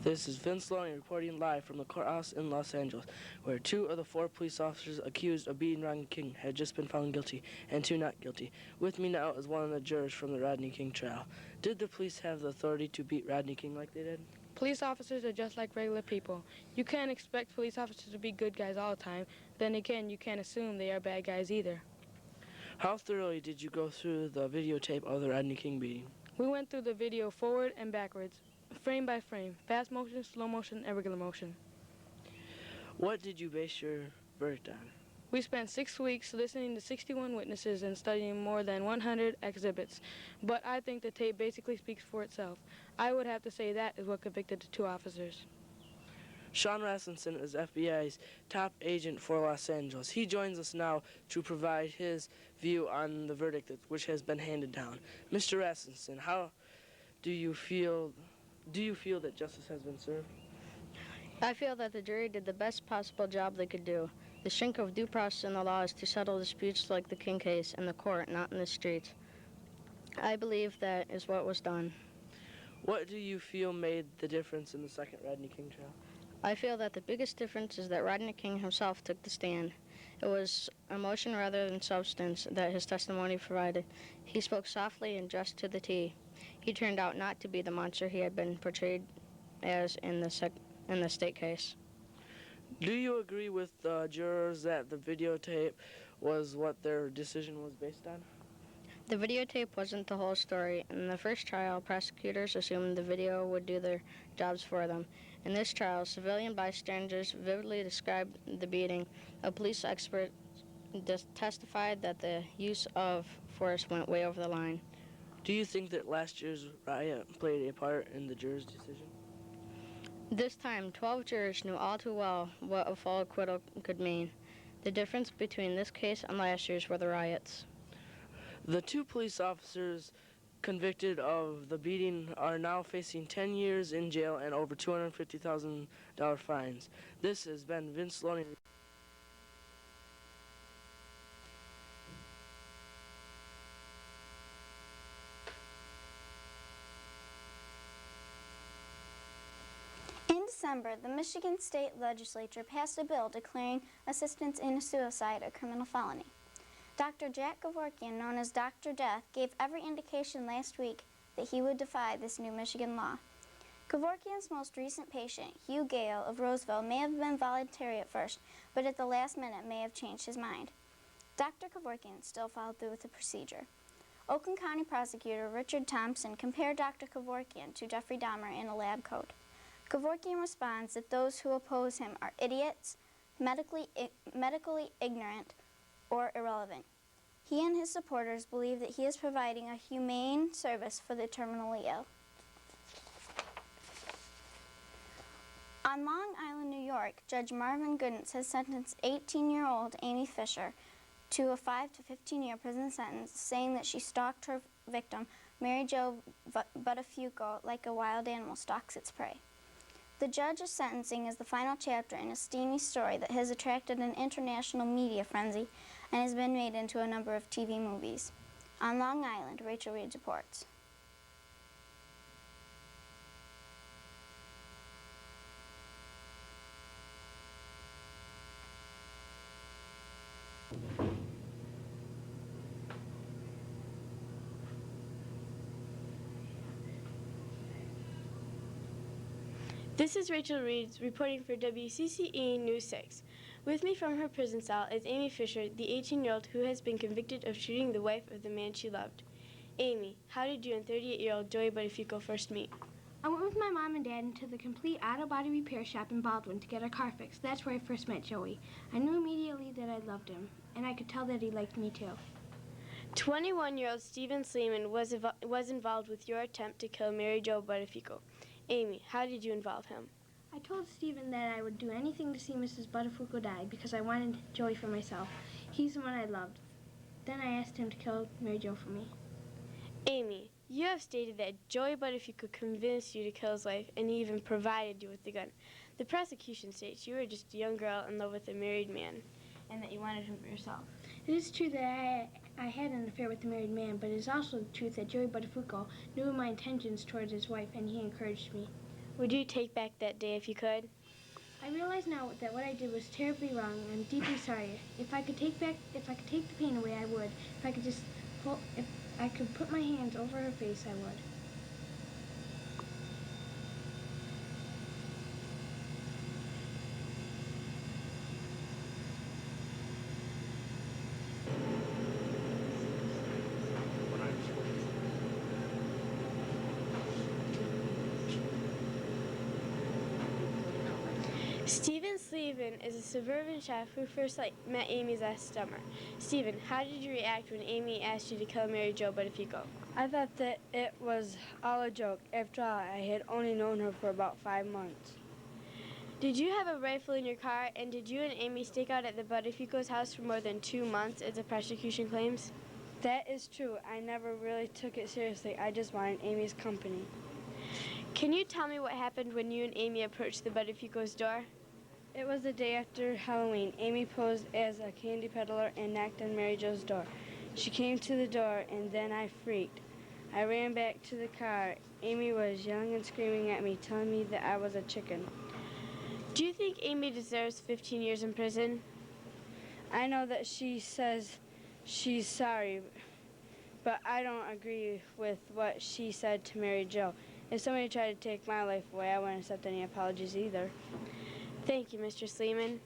This is Vince Loney reporting live from the courthouse in Los Angeles, where 2 of the 4 police officers accused of beating Rodney King had just been found guilty and 2 not guilty. With me now is one of the jurors from the Rodney King trial. Did the police have the authority to beat Rodney King like they did? Police officers are just like regular people. You can't expect police officers to be good guys all the time. Then again, you can't assume they are bad guys either. How thoroughly did you go through the videotape of the Rodney King beating? We went through the video forward and backwards, frame by frame, fast motion, slow motion, and regular motion. What did you base your verdict on? We spent 6 weeks listening to 61 witnesses and studying more than 100 exhibits, but I think the tape basically speaks for itself. I would have to say that is what convicted the 2 officers. Sean Rasmussen is FBI's top agent for Los Angeles. He joins us now to provide his view on the verdict which has been handed down. Mr. Rasmussen, how do you feel that justice has been served? I feel that the jury did the best possible job they could do. The strength of due process in the law is to settle disputes like the King case in the court, not in the streets. I believe that is what was done. What do you feel made the difference in the second Rodney King trial? I feel that the biggest difference is that Rodney King himself took the stand. It was emotion rather than substance that his testimony provided. He spoke softly and just to the T. He turned out not to be the monster he had been portrayed as in the state case. Do you agree with the jurors that the videotape was what their decision was based on? The videotape wasn't the whole story. In the first trial, prosecutors assumed the video would do their jobs for them. In this trial, civilian bystanders vividly described the beating. A police expert testified that the use of force went way over the line. Do you think that last year's riot played a part in the jurors' decision? This time, 12 jurors knew all too well what a full acquittal could mean. The difference between this case and last year's were the riots. The 2 police officers convicted of the beating are now facing 10 years in jail and over $250,000 fines. This has been Vince Loney. In December, the Michigan State Legislature passed a bill declaring assistance in suicide a criminal felony. Dr. Jack Kevorkian, known as Dr. Death, gave every indication last week that he would defy this new Michigan law. Kevorkian's most recent patient, Hugh Gale of Roseville, may have been voluntary at first, but at the last minute may have changed his mind. Dr. Kevorkian still followed through with the procedure. Oakland County Prosecutor Richard Thompson compared Dr. Kevorkian to Jeffrey Dahmer in a lab coat. Kevorkian responds that those who oppose him are idiots, medically ignorant, or irrelevant. He and his supporters believe that he is providing a humane service for the terminally ill. On Long Island, New York, Judge Marvin Goodens has sentenced 18-year-old Amy Fisher to a 5 to 15-year prison sentence, saying that she stalked her victim, Mary Jo Buttafuoco, like a wild animal stalks its prey. The judge's sentencing is the final chapter in a steamy story that has attracted an international media frenzy and has been made into a number of TV movies. On Long Island, Rachel Reed reports. This is Rachel Reed reporting for WCCE News 6. With me from her prison cell is Amy Fisher, the 18-year-old who has been convicted of shooting the wife of the man she loved. Amy, how did you and 38-year-old Joey Buttafuoco first meet? I went with my mom and dad into the Complete Auto Body Repair shop in Baldwin to get our car fixed. That's where I first met Joey. I knew immediately that I loved him, and I could tell that he liked me too. 21-year-old Stephen Sleeman was involved with your attempt to kill Mary Jo Buttafuoco. Amy, how did you involve him? I told Stephen that I would do anything to see Mrs. Buttafuoco die because I wanted Joey for myself. He's the one I loved. Then I asked him to kill Mary Jo for me. Amy, you have stated that Joey Buttafuoco convinced you to kill his wife, and he even provided you with the gun. The prosecution states you were just a young girl in love with a married man, and that you wanted him for yourself. It is true that I had an affair with the married man, but it is also the truth that Joey Buttafuoco knew my intentions towards his wife, and he encouraged me. Would you take back that day if you could? I realize now that what I did was terribly wrong, and I'm deeply sorry. If I could take the pain away, I would. If I could put my hands over her face, I would. Stephen Sleevan is a suburban chef who first met Amy last summer. Stephen, how did you react when Amy asked you to kill Mary Jo Buttafuoco? I thought that it was all a joke. After all, I had only known her for about 5 months. Did you have a rifle in your car, and did you and Amy stake out at the Buttafuoco's house for more than 2 months, as the prosecution claims? That is true. I never really took it seriously. I just wanted Amy's company. Can you tell me what happened when you and Amy approached the Buttafuoco's door? It was the day after Halloween. Amy posed as a candy peddler and knocked on Mary Jo's door. She came to the door, and then I freaked. I ran back to the car. Amy was yelling and screaming at me, telling me that I was a chicken. Do you think Amy deserves 15 years in prison? I know that she says she's sorry, but I don't agree with what she said to Mary Jo. If somebody tried to take my life away, I wouldn't accept any apologies either. Thank you, Mr. Sleeman.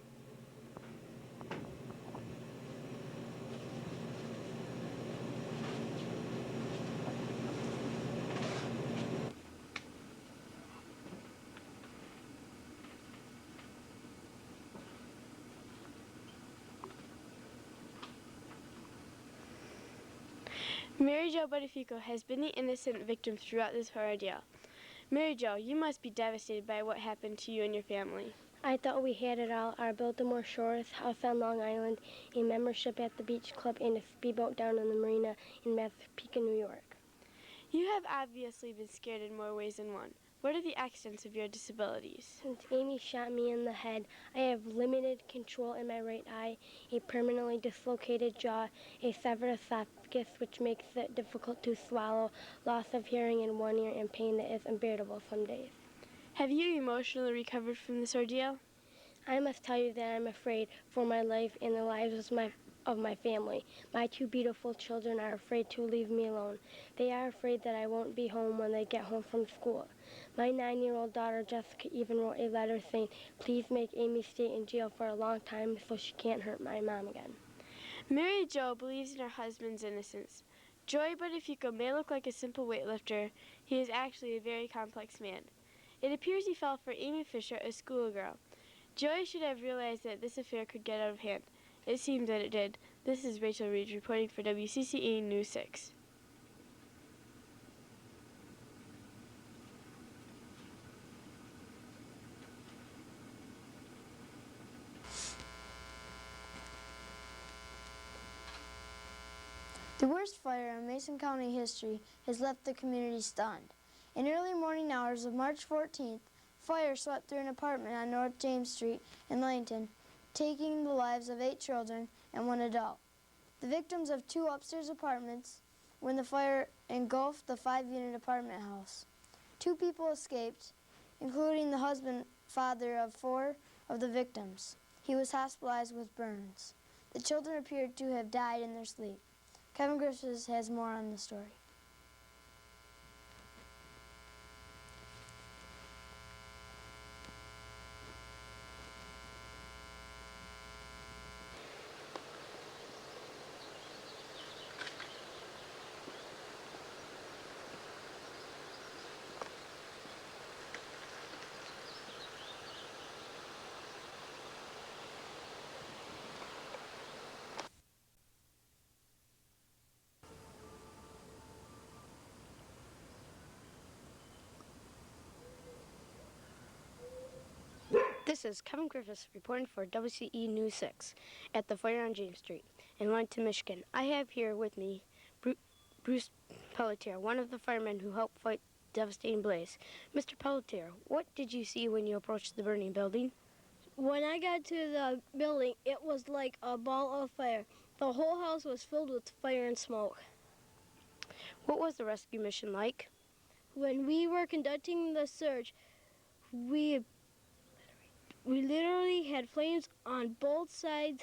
Mary Jo Buttafuoco has been the innocent victim throughout this ordeal. Mary Jo, you must be devastated by what happened to you and your family. I thought we had it all, our Biltmore Shores house on Long Island, a membership at the beach club, and a speedboat down on the marina in Massapequa, New York. You have obviously been scared in more ways than one. What are the extents of your disabilities? Since Amy shot me in the head, I have limited control in my right eye, a permanently dislocated jaw, a severed esophagus which makes it difficult to swallow, loss of hearing in one ear, and pain that is unbearable some days. Have you emotionally recovered from this ordeal? I must tell you that I'm afraid for my life and the lives of my family. My two beautiful children are afraid to leave me alone. They are afraid that I won't be home when they get home from school. My 9-year-old daughter Jessica even wrote a letter saying, please make Amy stay in jail for a long time so she can't hurt my mom again. Mary Jo believes in her husband's innocence. Joy Buttafuoco may look like a simple weightlifter. He is actually a very complex man. It appears he fell for Amy Fisher, a schoolgirl. Joy should have realized that this affair could get out of hand. It seems that it did. This is Rachel Reed reporting for WCCE News 6. The worst fire in Mason County history has left the community stunned. In early morning hours of March 14th, fire swept through an apartment on North James Street in Ludington, taking the lives of 8 children and 1 adult. The victims of 2 upstairs apartments when the fire engulfed the 5-unit apartment house. 2 people escaped, including the husband, father of 4 of the victims. He was hospitalized with burns. The children appeared to have died in their sleep. Kevin Griffiths has more on the story. This is Kevin Griffiths reporting for WCE News 6 at the fire on James Street in Ludington, Michigan. I have here with me Bruce Pelletier, one of the firemen who helped fight the devastating blaze. Mr. Pelletier, what did you see when you approached the burning building? When I got to the building, it was like a ball of fire. The whole house was filled with fire and smoke. What was the rescue mission like? When we were conducting the search, we literally had flames on both sides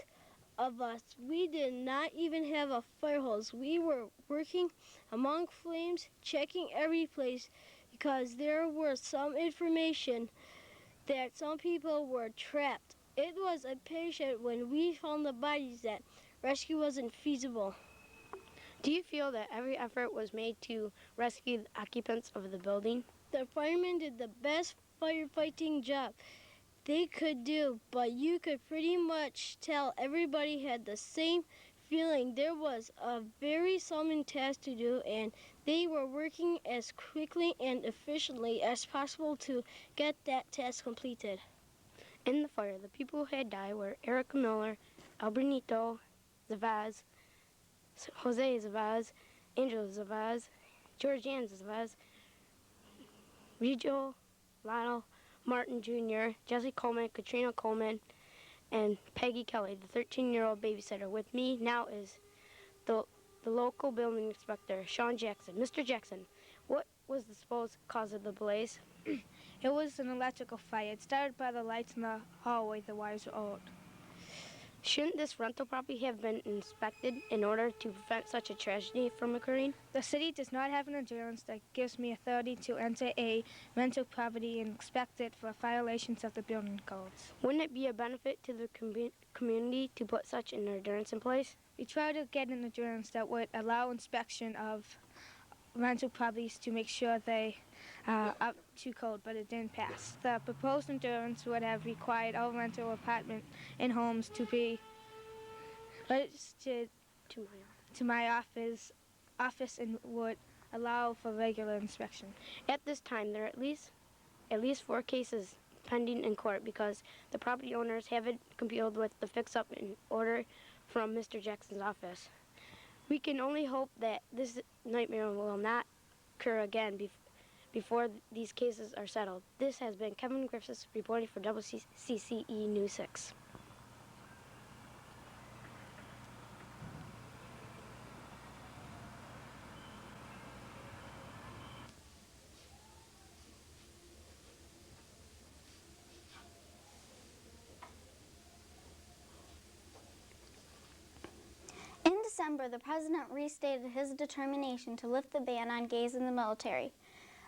of us. We did not even have a fire hose. We were working among flames, checking every place because there was some information that some people were trapped. It was impatient when we found the bodies that rescue wasn't feasible. Do you feel that every effort was made to rescue the occupants of the building? The firemen did the best firefighting job they could do, but you could pretty much tell everybody had the same feeling. There was a very solemn task to do, and they were working as quickly and efficiently as possible to get that task completed. In the fire, the people who had died were Erica Miller, Alberto Zavaz, Jose Zavaz, Angel Zavaz, Georgianne Zavaz, Reggio Lionel Martin Jr., Jesse Coleman, Katrina Coleman, and Peggy Kelly, the 13-year-old babysitter. With me now is the local building inspector, Sean Jackson. Mr. Jackson, what was the supposed cause of the blaze? It was an electrical fire. It started by the lights in the hallway. The wires were old. Shouldn't this rental property have been inspected in order to prevent such a tragedy from occurring? The city does not have an ordinance that gives me authority to enter a rental property and inspect it for violations of the building codes. Wouldn't it be a benefit to the community to put such an ordinance in place? We tried to get an ordinance that would allow inspection of rental properties to make sure they are up to code, but it didn't pass. The proposed ordinance would have required all rental apartment and homes to be registered to my office office and would allow for regular inspection. At this time, there are at least 4 cases pending in court because the property owners haven't complied with the fix-up in order from Mr. Jackson's office. We can only hope that this nightmare will not occur again before these cases are settled. This has been Kevin Griffiths reporting for WCCE News 6. In December, the president restated his determination to lift the ban on gays in the military.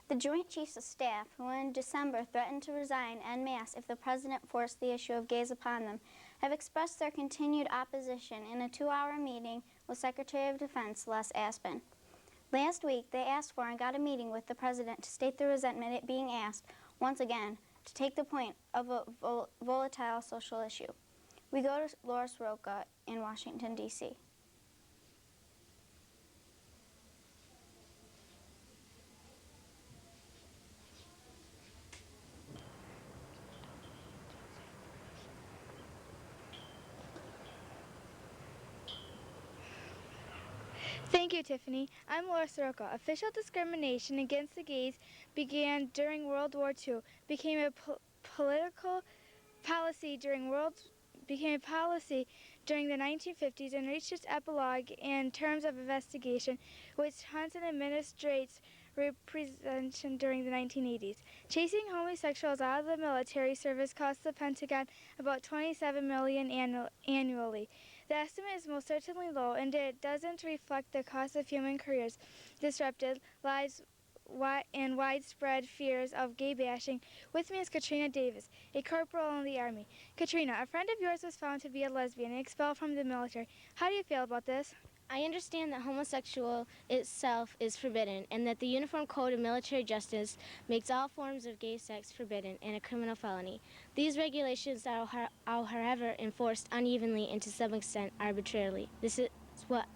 The Joint Chiefs of Staff, who in December threatened to resign en masse if the president forced the issue of gays upon them, have expressed their continued opposition in a 2-hour meeting with Secretary of Defense Les Aspin. Last week, they asked for and got a meeting with the president to state their resentment at being asked, once again, to take the point of a volatile social issue. We go to Laura Soroka in Washington, D.C. Thank you, Tiffany. I'm Laura Soroka. Official discrimination against the gays began during World War II, became a political policy during the 1950s and reached its epilogue in terms of investigation, which Hunton administrates representation during the 1980s. Chasing homosexuals out of the military service costs the Pentagon about $27 million annually. The estimate is most certainly low, and it doesn't reflect the cost of human careers, disrupted lives, and widespread fears of gay bashing. With me is Katrina Davis, a corporal in the Army. Katrina, a friend of yours was found to be a lesbian and expelled from the military. How do you feel about this? I understand that homosexual itself is forbidden and that the Uniform Code of Military Justice makes all forms of gay sex forbidden and a criminal felony. These regulations are, however, enforced unevenly and to some extent arbitrarily.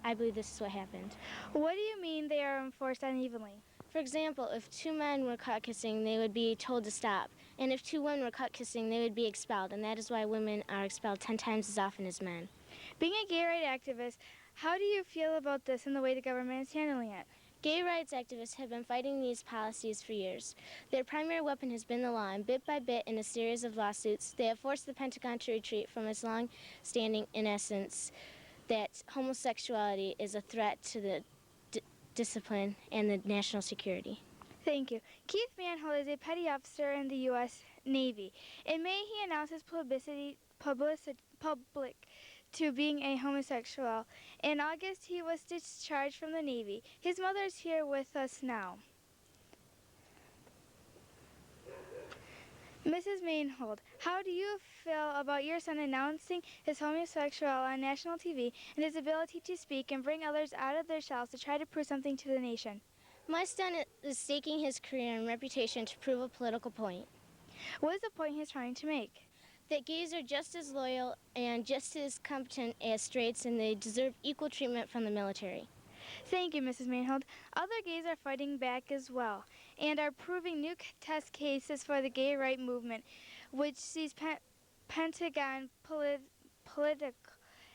I believe this is what happened. What do you mean they are enforced unevenly? For example, if 2 men were caught kissing, they would be told to stop. And if 2 women were caught kissing, they would be expelled. And that is why women are expelled 10 times as often as men. Being a gay rights activist, how do you feel about this and the way the government is handling it? Gay rights activists have been fighting these policies for years. Their primary weapon has been the law, and bit by bit, in a series of lawsuits, they have forced the Pentagon to retreat from its long-standing innocence that homosexuality is a threat to the discipline and the national security. Thank you. Keith Manhole is a petty officer in the U.S. Navy. In May, he announced his public to being a homosexual. In August, he was discharged from the Navy. His mother is here with us now. Mrs. Mainhold, how do you feel about your son announcing his homosexuality on national TV and his ability to speak and bring others out of their shells to try to prove something to the nation? My son is staking his career and reputation to prove a political point. What is the point he's trying to make? That gays are just as loyal and just as competent as straights, and they deserve equal treatment from the military. Thank you, Mrs. Mainhold. Other gays are fighting back as well and are proving new test cases for the gay rights movement, which sees Pentagon political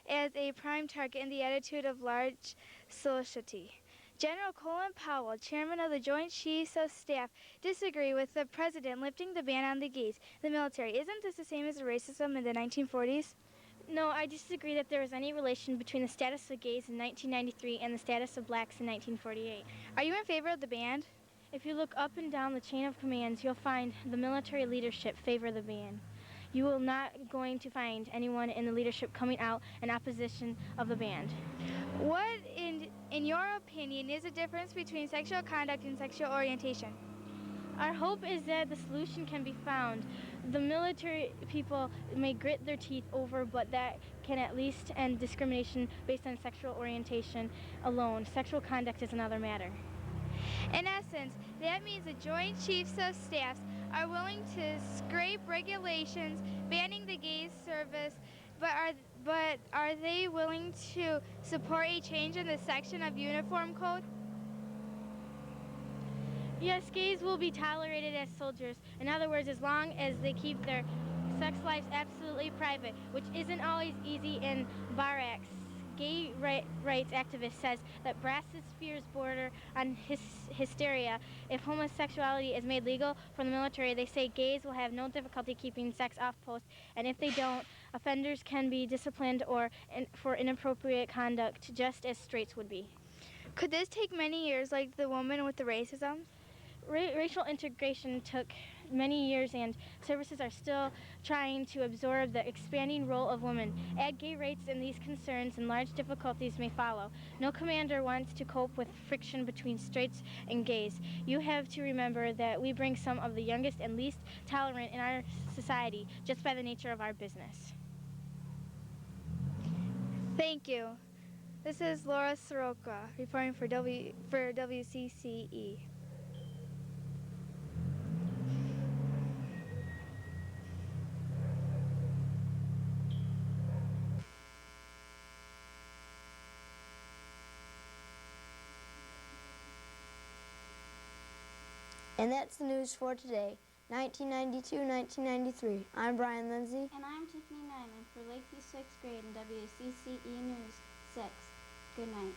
as a prime target in the attitude of large society. General Colin Powell, chairman of the Joint Chiefs of Staff, disagree with the president lifting the ban on the gays in the military. Isn't this the same as racism in the 1940s? No, I disagree that there was any relation between the status of gays in 1993 and the status of blacks in 1948. Are you in favor of the ban? If you look up and down the chain of commands, you'll find the military leadership favor the ban. You will not going to find anyone in the leadership coming out in opposition of the ban. What, in your opinion, is the difference between sexual conduct and sexual orientation? Our hope is that the solution can be found. The military people may grit their teeth over, but that can at least end discrimination based on sexual orientation alone. Sexual conduct is another matter. In essence, that means the Joint Chiefs of Staffs are willing to scrape regulations banning the gays service But are they willing to support a change in the section of uniform code? Yes, gays will be tolerated as soldiers. In other words, as long as they keep their sex lives absolutely private, which isn't always easy in barracks. Gay rights activist says that Brass's fears border on hysteria. If homosexuality is made legal for the military, they say gays will have no difficulty keeping sex off post, and if they don't, offenders can be disciplined or for inappropriate conduct, just as straights would be. Could this take many years, like the woman with the racism? Racial integration took many years, and services are still trying to absorb the expanding role of women. Add gay rights and these concerns, and large difficulties may follow. No commander wants to cope with friction between straights and gays. You have to remember that we bring some of the youngest and least tolerant in our society just by the nature of our business. Thank you. This is Laura Soroka reporting for WCCE. And that's the news for today, 1992-1993. I'm Brian Lindsay. And I'm Tiffany Nyman for Lakeview 6th grade and WCCE News 6. Good night.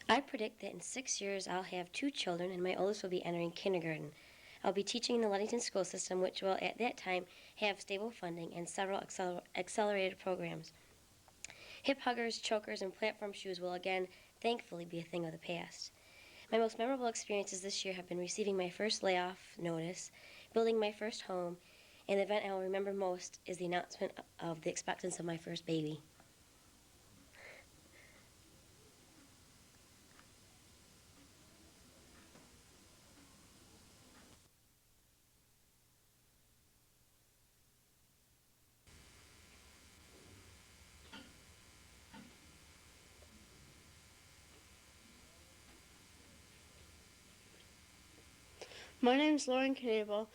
I predict that in 6 years I'll have 2 children and my oldest will be entering kindergarten. I'll be teaching in the Ludington school system, which will at that time have stable funding and several accelerated programs. Hip huggers, chokers, and platform shoes will again, thankfully, be a thing of the past. My most memorable experiences this year have been receiving my first layoff notice, building my first home, and the event I will remember most is the announcement of the expectance of my first baby. My name's Lauren Knable,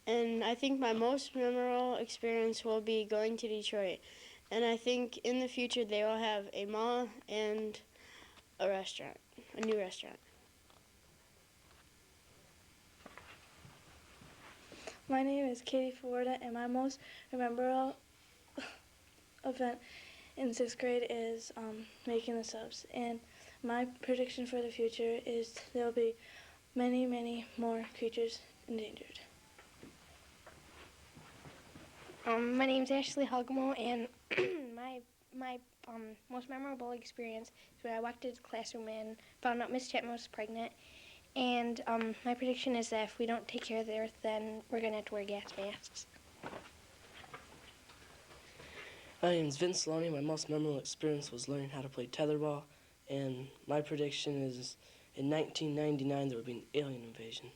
and I think my most memorable experience will be going to Detroit. And I think in the future they will have a mall and a restaurant, a new restaurant. My name is Katie Forda, and my most memorable event in 6th grade is making the subs. And my prediction for the future is there'll be many, many more creatures endangered. My name's Ashley Hugamo, and my most memorable experience is when I walked into the classroom and found out Miss Chapman was pregnant. And my prediction is that if we don't take care of the earth, then we're going to have to wear gas masks. My name is Vince Loney. My most memorable experience was learning how to play tetherball, and my prediction is in 1999 there will be an alien invasion.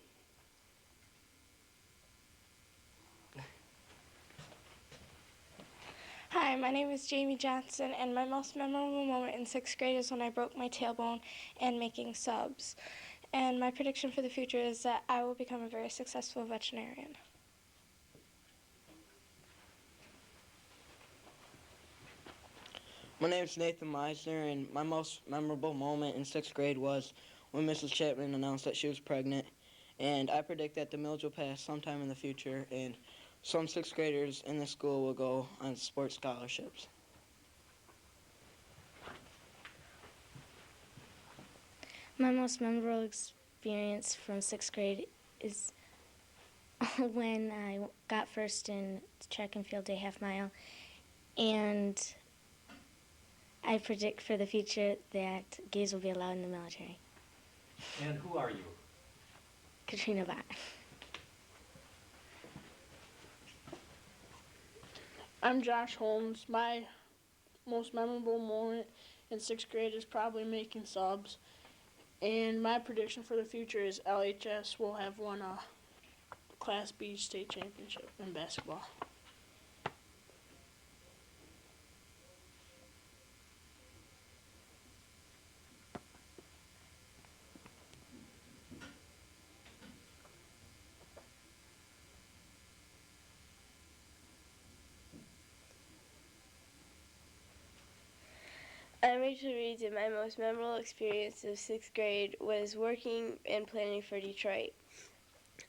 Hi, my name is Jamie Johnson, and my most memorable moment in 6th grade is when I broke my tailbone and making subs. And my prediction for the future is that I will become a very successful veterinarian. My name is Nathan Meisner, and my most memorable moment in 6th grade was when Mrs. Chapman announced that she was pregnant. And I predict that the millage will pass sometime in the future, and some 6th graders in the school will go on sports scholarships. My most memorable experience from 6th grade is when I got first in track and field day half mile, and I predict for the future that gays will be allowed in the military. And who are you? Katrina Bott. I'm Josh Holmes. My most memorable moment in 6th grade is probably making subs. And my prediction for the future is LHS will have won a Class B state championship in basketball. I'm Rachel Reeds, and my most memorable experience of 6th grade was working and planning for Detroit.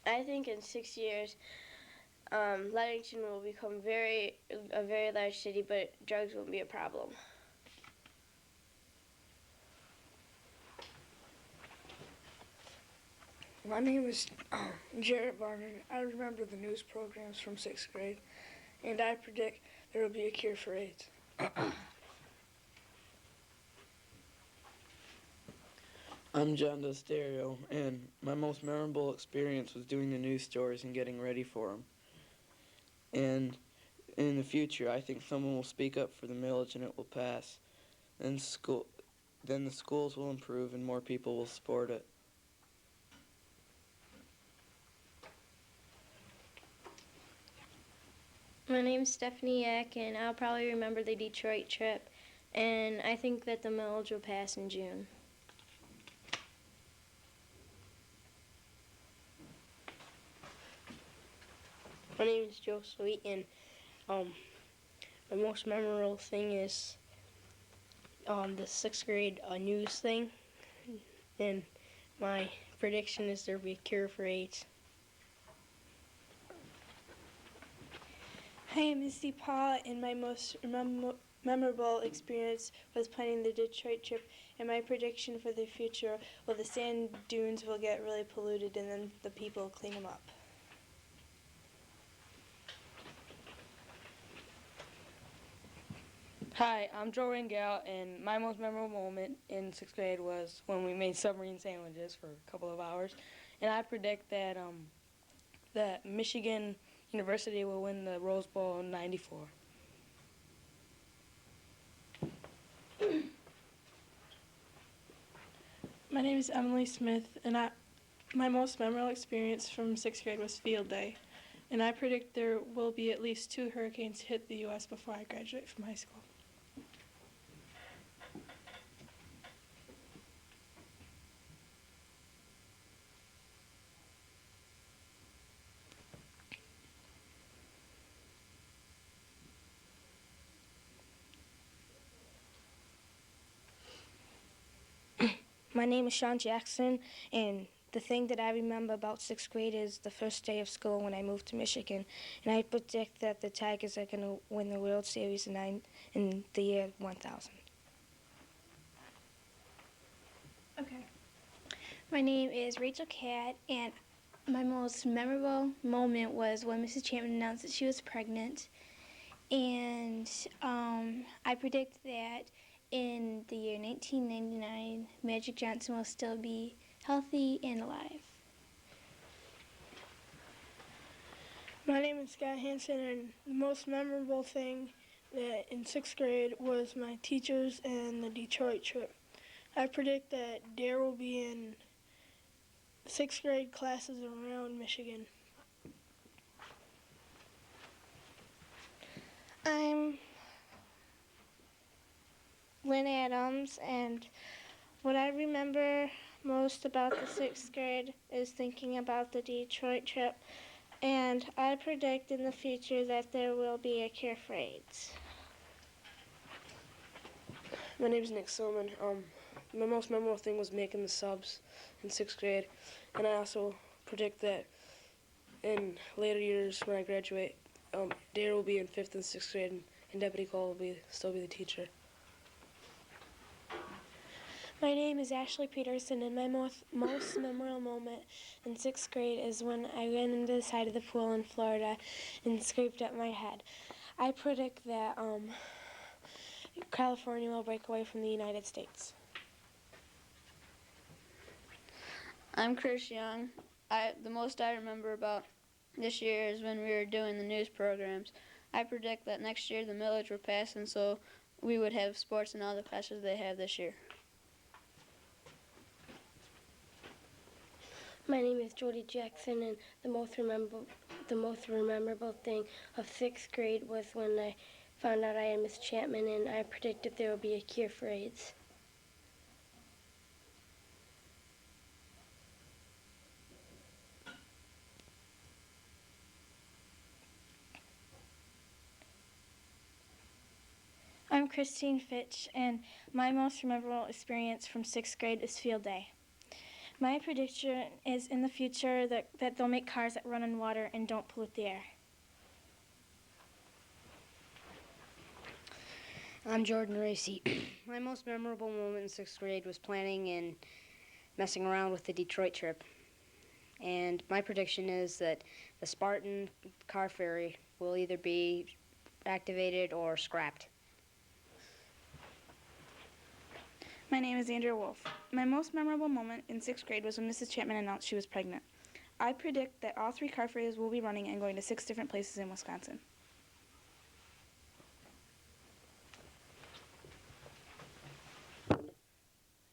I think in 6 years, Ludington will become a very large city, but drugs won't be a problem. My name is Jarrett Barnard. I remember the news programs from 6th grade, and I predict there will be a cure for AIDS. I'm John D'Asterio, and my most memorable experience was doing the news stories and getting ready for them. And in the future, I think someone will speak up for the millage and it will pass. Then the schools will improve and more people will support it. My name's Stephanie Yak, and I'll probably remember the Detroit trip, and I think that the millage will pass in June. My name is Joe Sweet, and my most memorable thing is the 6th grade news thing, and my prediction is there will be a cure for AIDS. Hi, I'm Misty Paul, and my most memorable experience was planning the Detroit trip, and my prediction for the future, well, the sand dunes will get really polluted and then the people clean them up. Hi, I'm Joe Rangel, and my most memorable moment in 6th grade was when we made submarine sandwiches for a couple of hours. And I predict that that Michigan University will win the Rose Bowl in '94. My name is Emily Smith, and my most memorable experience from 6th grade was field day. And I predict there will be at least 2 hurricanes hit the U.S. before I graduate from high school. My name is Sean Jackson, and the thing that I remember about 6th grade is the first day of school when I moved to Michigan. And I predict that the Tigers are going to win the World Series in the year 1000. Okay. My name is Rachel Catt, and my most memorable moment was when Mrs. Chapman announced that she was pregnant. And I predict that in the year 1999, Magic Johnson will still be healthy and alive. My name is Scott Hansen, and the most memorable thing that in 6th grade was my teachers and the Detroit trip. I predict that there will be in 6th grade classes around Michigan. I'm Lynn Adams, and what I remember most about the 6th grade is thinking about the Detroit trip, and I predict in the future that there will be a cure for AIDS. My name is Nick Silman. My most memorable thing was making the subs in 6th grade, and I also predict that in later years when I graduate, Dare will be in 5th and 6th grade, and Deputy Cole will still be the teacher. My name is Ashley Peterson, and my most memorable moment in 6th grade is when I ran into the side of the pool in Florida and scraped up my head. I predict that California will break away from the United States. I'm Chris Young. The most I remember about this year is when we were doing the news programs. I predict that next year the millage will pass, and so we would have sports in all the classes they have this year. My name is Jody Jackson, and the most memorable thing of 6th grade was when I found out I had Miss Chapman, and I predicted there would be a cure for AIDS. I'm Christine Fitch, and my most memorable experience from 6th grade is field day. My prediction is in the future that they'll make cars that run on water and don't pollute the air. I'm Jordan Racy. My most memorable moment in 6th grade was planning and messing around with the Detroit trip. And my prediction is that the Spartan car ferry will either be activated or scrapped. My name is Andrea Wolf. My most memorable moment in 6th grade was when Mrs. Chapman announced she was pregnant. I predict that all 3 car ferries will be running and going to 6 different places in Wisconsin.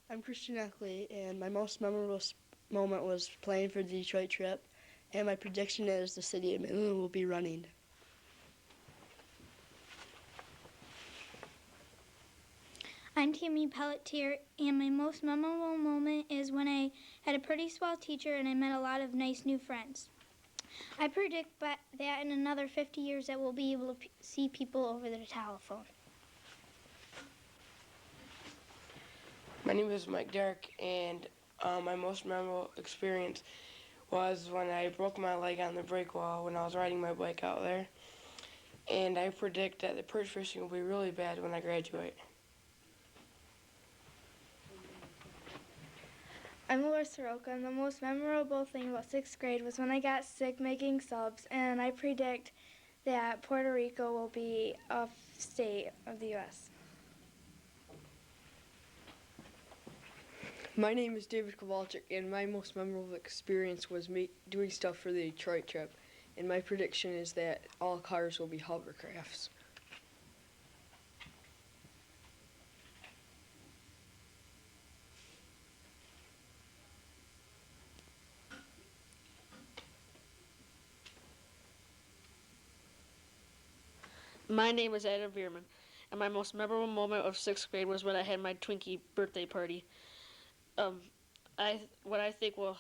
I'm Christian Eckley, and my most memorable moment was playing for the Detroit trip, and my prediction is the city of Midland will be running. I'm Tammy Pelletier, and my most memorable moment is when I had a pretty swell teacher and I met a lot of nice new friends. I predict that in another 50 years that we'll be able to see people over the telephone. My name is Mike Derrick, and my most memorable experience was when I broke my leg on the break wall when I was riding my bike out there. And I predict that the perch fishing will be really bad when I graduate. I'm Laura Soroka, and the most memorable thing about 6th grade was when I got sick making subs, and I predict that Puerto Rico will be a state of the U.S. My name is David Kowalczyk, and my most memorable experience was me doing stuff for the Detroit trip. And my prediction is that all cars will be hovercrafts. My name is Adam Bierman, and my most memorable moment of 6th grade was when I had my Twinkie birthday party. What I predict will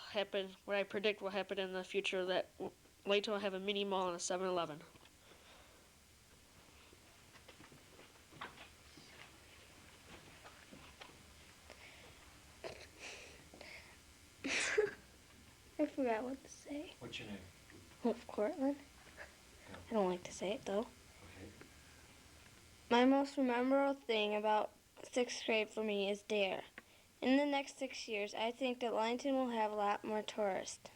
happen in the future, that Layton will have a mini mall and a 7-Eleven. I forgot what to say. What's your name? Hope Cortland. I don't like to say it, though. Okay. My most memorable thing about 6th grade for me is DARE. In the next 6 years, I think that Ludington will have a lot more tourists.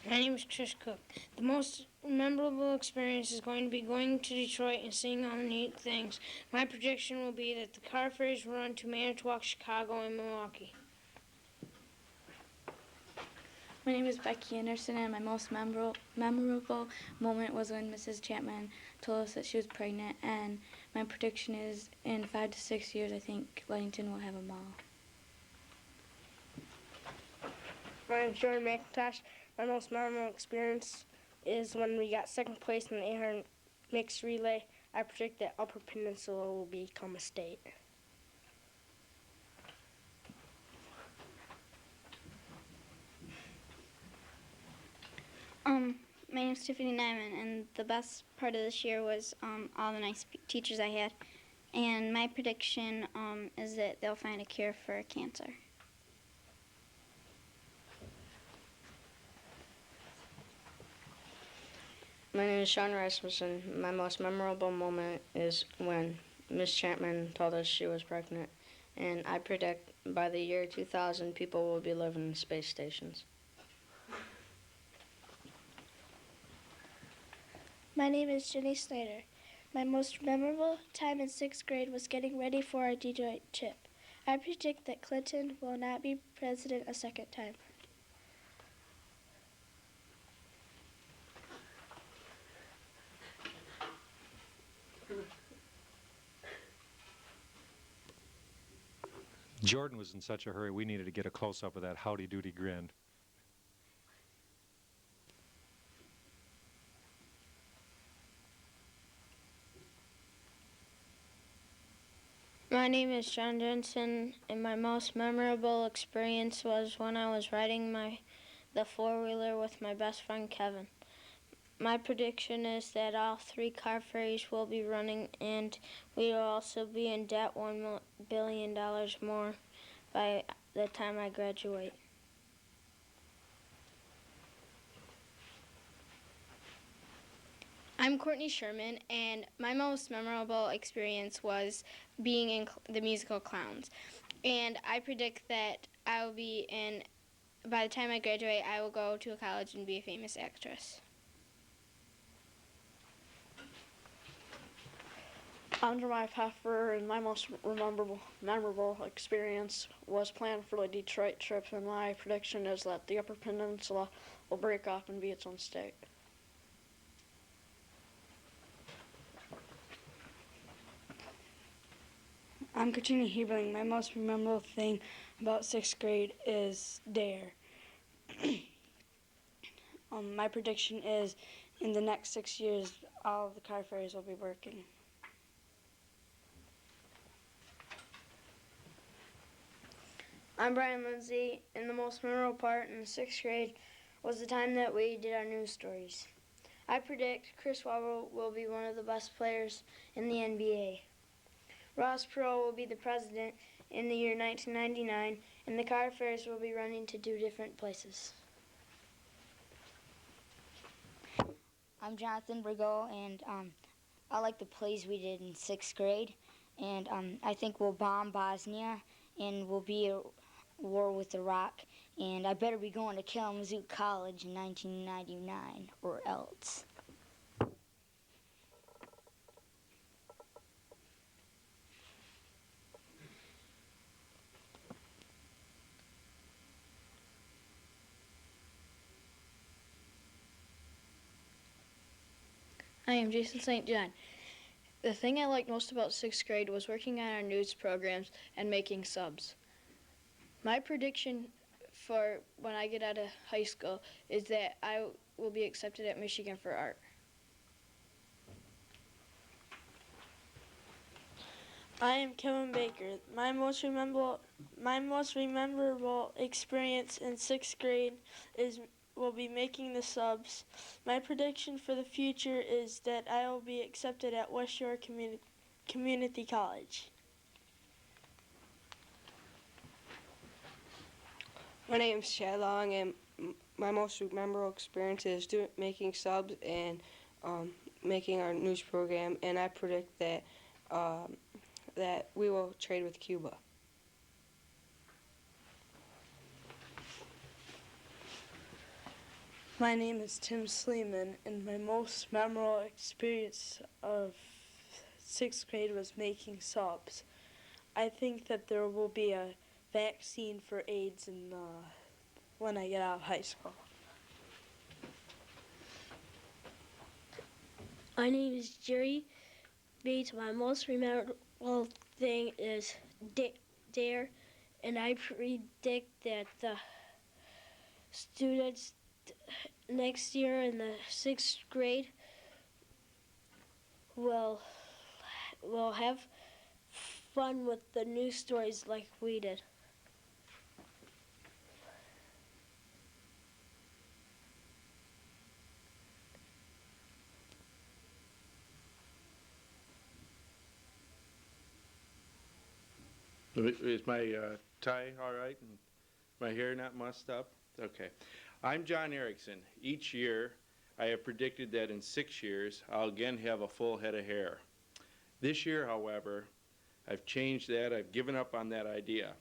My name is Trish Cook. The most memorable experience is going to be going to Detroit and seeing all the neat things. My prediction will be that the car ferries will run to Manitowoc, Chicago, and Milwaukee. My name is Becky Anderson, and my most memorable moment was when Mrs. Chapman told us that she was pregnant, and my prediction is in 5 to 6 years, I think Ludington will have a mall. My name is Jordan McIntosh. My most memorable experience is when we got second place in the 800 mixed relay. I predict that Upper Peninsula will become a state. My name's Tiffany Nyman, and the best part of this year was all the nice teachers I had. And my prediction is that they'll find a cure for cancer. My name is Sean Rasmussen. My most memorable moment is when Miss Chapman told us she was pregnant. And I predict by the year 2000, people will be living in space stations. My name is Jenny Snyder. My most memorable time in 6th grade was getting ready for our Detroit trip. I predict that Clinton will not be president a second time. Jordan was in such a hurry, we needed to get a close-up of that howdy-doody grin. My name is John Jensen, and my most memorable experience was when I was riding the four-wheeler with my best friend Kevin. My prediction is that all 3 car ferries will be running, and we will also be in debt $1 billion more by the time I graduate. I'm Courtney Sherman, and my most memorable experience was being in the musical Clowns. And I predict that I will be by the time I graduate, I will go to a college and be a famous actress. I'm Jeremiah Pfeffer, and my most memorable experience was planned for the Detroit trip, and my prediction is that the Upper Peninsula will break off and be its own state. I'm Katrina Heberling. My most memorable thing about 6th grade is DARE. My prediction is in the next 6 years, all of the car ferries will be working. I'm Brian Lindsay, and the most memorable part in 6th grade was the time that we did our news stories. I predict Chris Webber will be one of the best players in the NBA. Ross Perot will be the president in the year 1999, and the car ferries will be running to 2 different places. I'm Jonathan Brigo, and I like the plays we did in 6th grade. And I think we'll bomb Bosnia, and we'll be at war with Iraq. And I better be going to Kalamazoo College in 1999, or else. I am Jason St. John. The thing I liked most about 6th grade was working on our news programs and making subs. My prediction for when I get out of high school is that I will be accepted at Michigan for art. I am Kevin Baker. My most memorable experience in 6th grade will be making the subs. My prediction for the future is that I will be accepted at West Shore Community College. My name is Chad Long, and my most memorable experience is making subs and making our news program. And I predict that that we will trade with Cuba. My name is Tim Sleeman, and my most memorable experience of 6th grade was making subs. I think that there will be a vaccine for AIDS when I get out of high school. My name is Jerry Bates. My most memorable thing is DARE, and I predict that the students next year in the 6th grade will have fun with the news stories like we did. Is my tie all right? And my hair not mussed up? Okay. I'm John Erickson. Each year, I have predicted that in 6 years, I'll again have a full head of hair. This year, however, I've changed that. I've given up on that idea.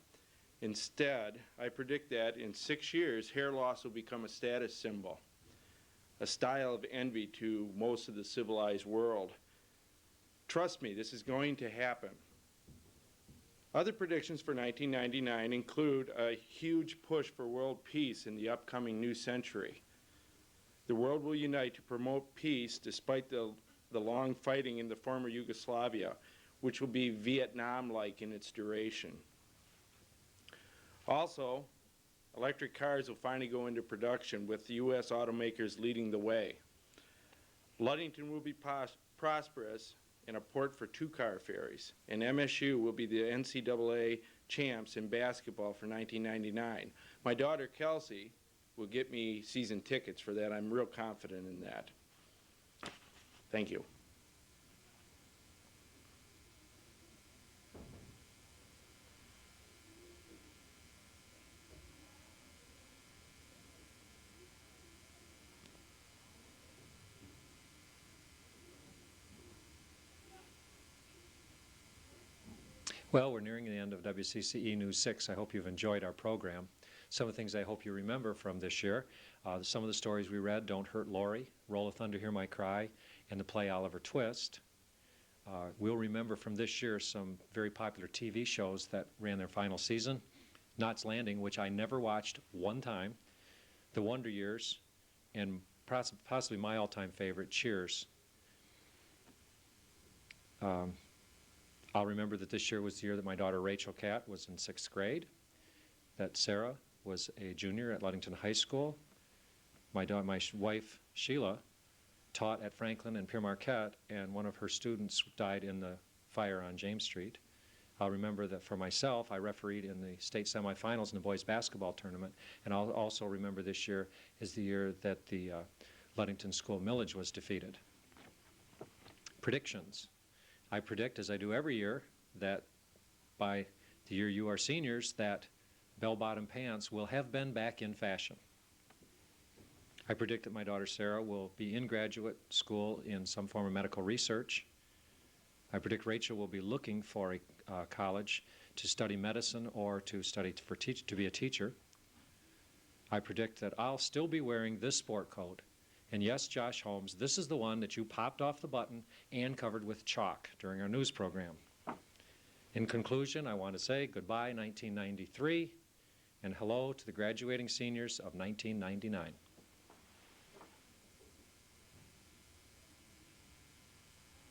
Instead, I predict that in 6 years, hair loss will become a status symbol, a style of envy to most of the civilized world. Trust me, this is going to happen. Other predictions for 1999 include a huge push for world peace in the upcoming new century. The world will unite to promote peace despite the long fighting in the former Yugoslavia, which will be Vietnam-like in its duration. Also, electric cars will finally go into production with the U.S. automakers leading the way. Ludington will be prosperous and a port for 2-car ferries, and MSU will be the NCAA champs in basketball for 1999. My daughter Kelsey will get me season tickets for that. I'm real confident in that. Thank you. Well, we're nearing the end of WCCE News 6. I hope you've enjoyed our program. Some of the things I hope you remember from this year, some of the stories we read, Don't Hurt Laurie, Roll a Thunder, Hear My Cry, and the play Oliver Twist. We'll remember from this year some very popular TV shows that ran their final season. Knots Landing, which I never watched one time, The Wonder Years, and possibly my all-time favorite, Cheers. I'll remember that this year was the year that my daughter Rachel Catt was in 6th grade, that Sarah was a junior at Ludington High School. My wife Sheila taught at Franklin and Pierre Marquette, and one of her students died in the fire on James Street. I'll remember that for myself, I refereed in the state semifinals in the boys basketball tournament, and I'll also remember this year is the year that the Ludington School Millage was defeated. Predictions. I predict, as I do every year, that by the year you are seniors, that bell-bottom pants will have been back in fashion. I predict that my daughter Sarah will be in graduate school in some form of medical research. I predict Rachel will be looking for a college to study medicine or to study to be a teacher. I predict that I'll still be wearing this sport coat. And yes, Josh Holmes, this is the one that you popped off the button and covered with chalk during our news program. In conclusion, I want to say goodbye 1993 and hello to the graduating seniors of 1999.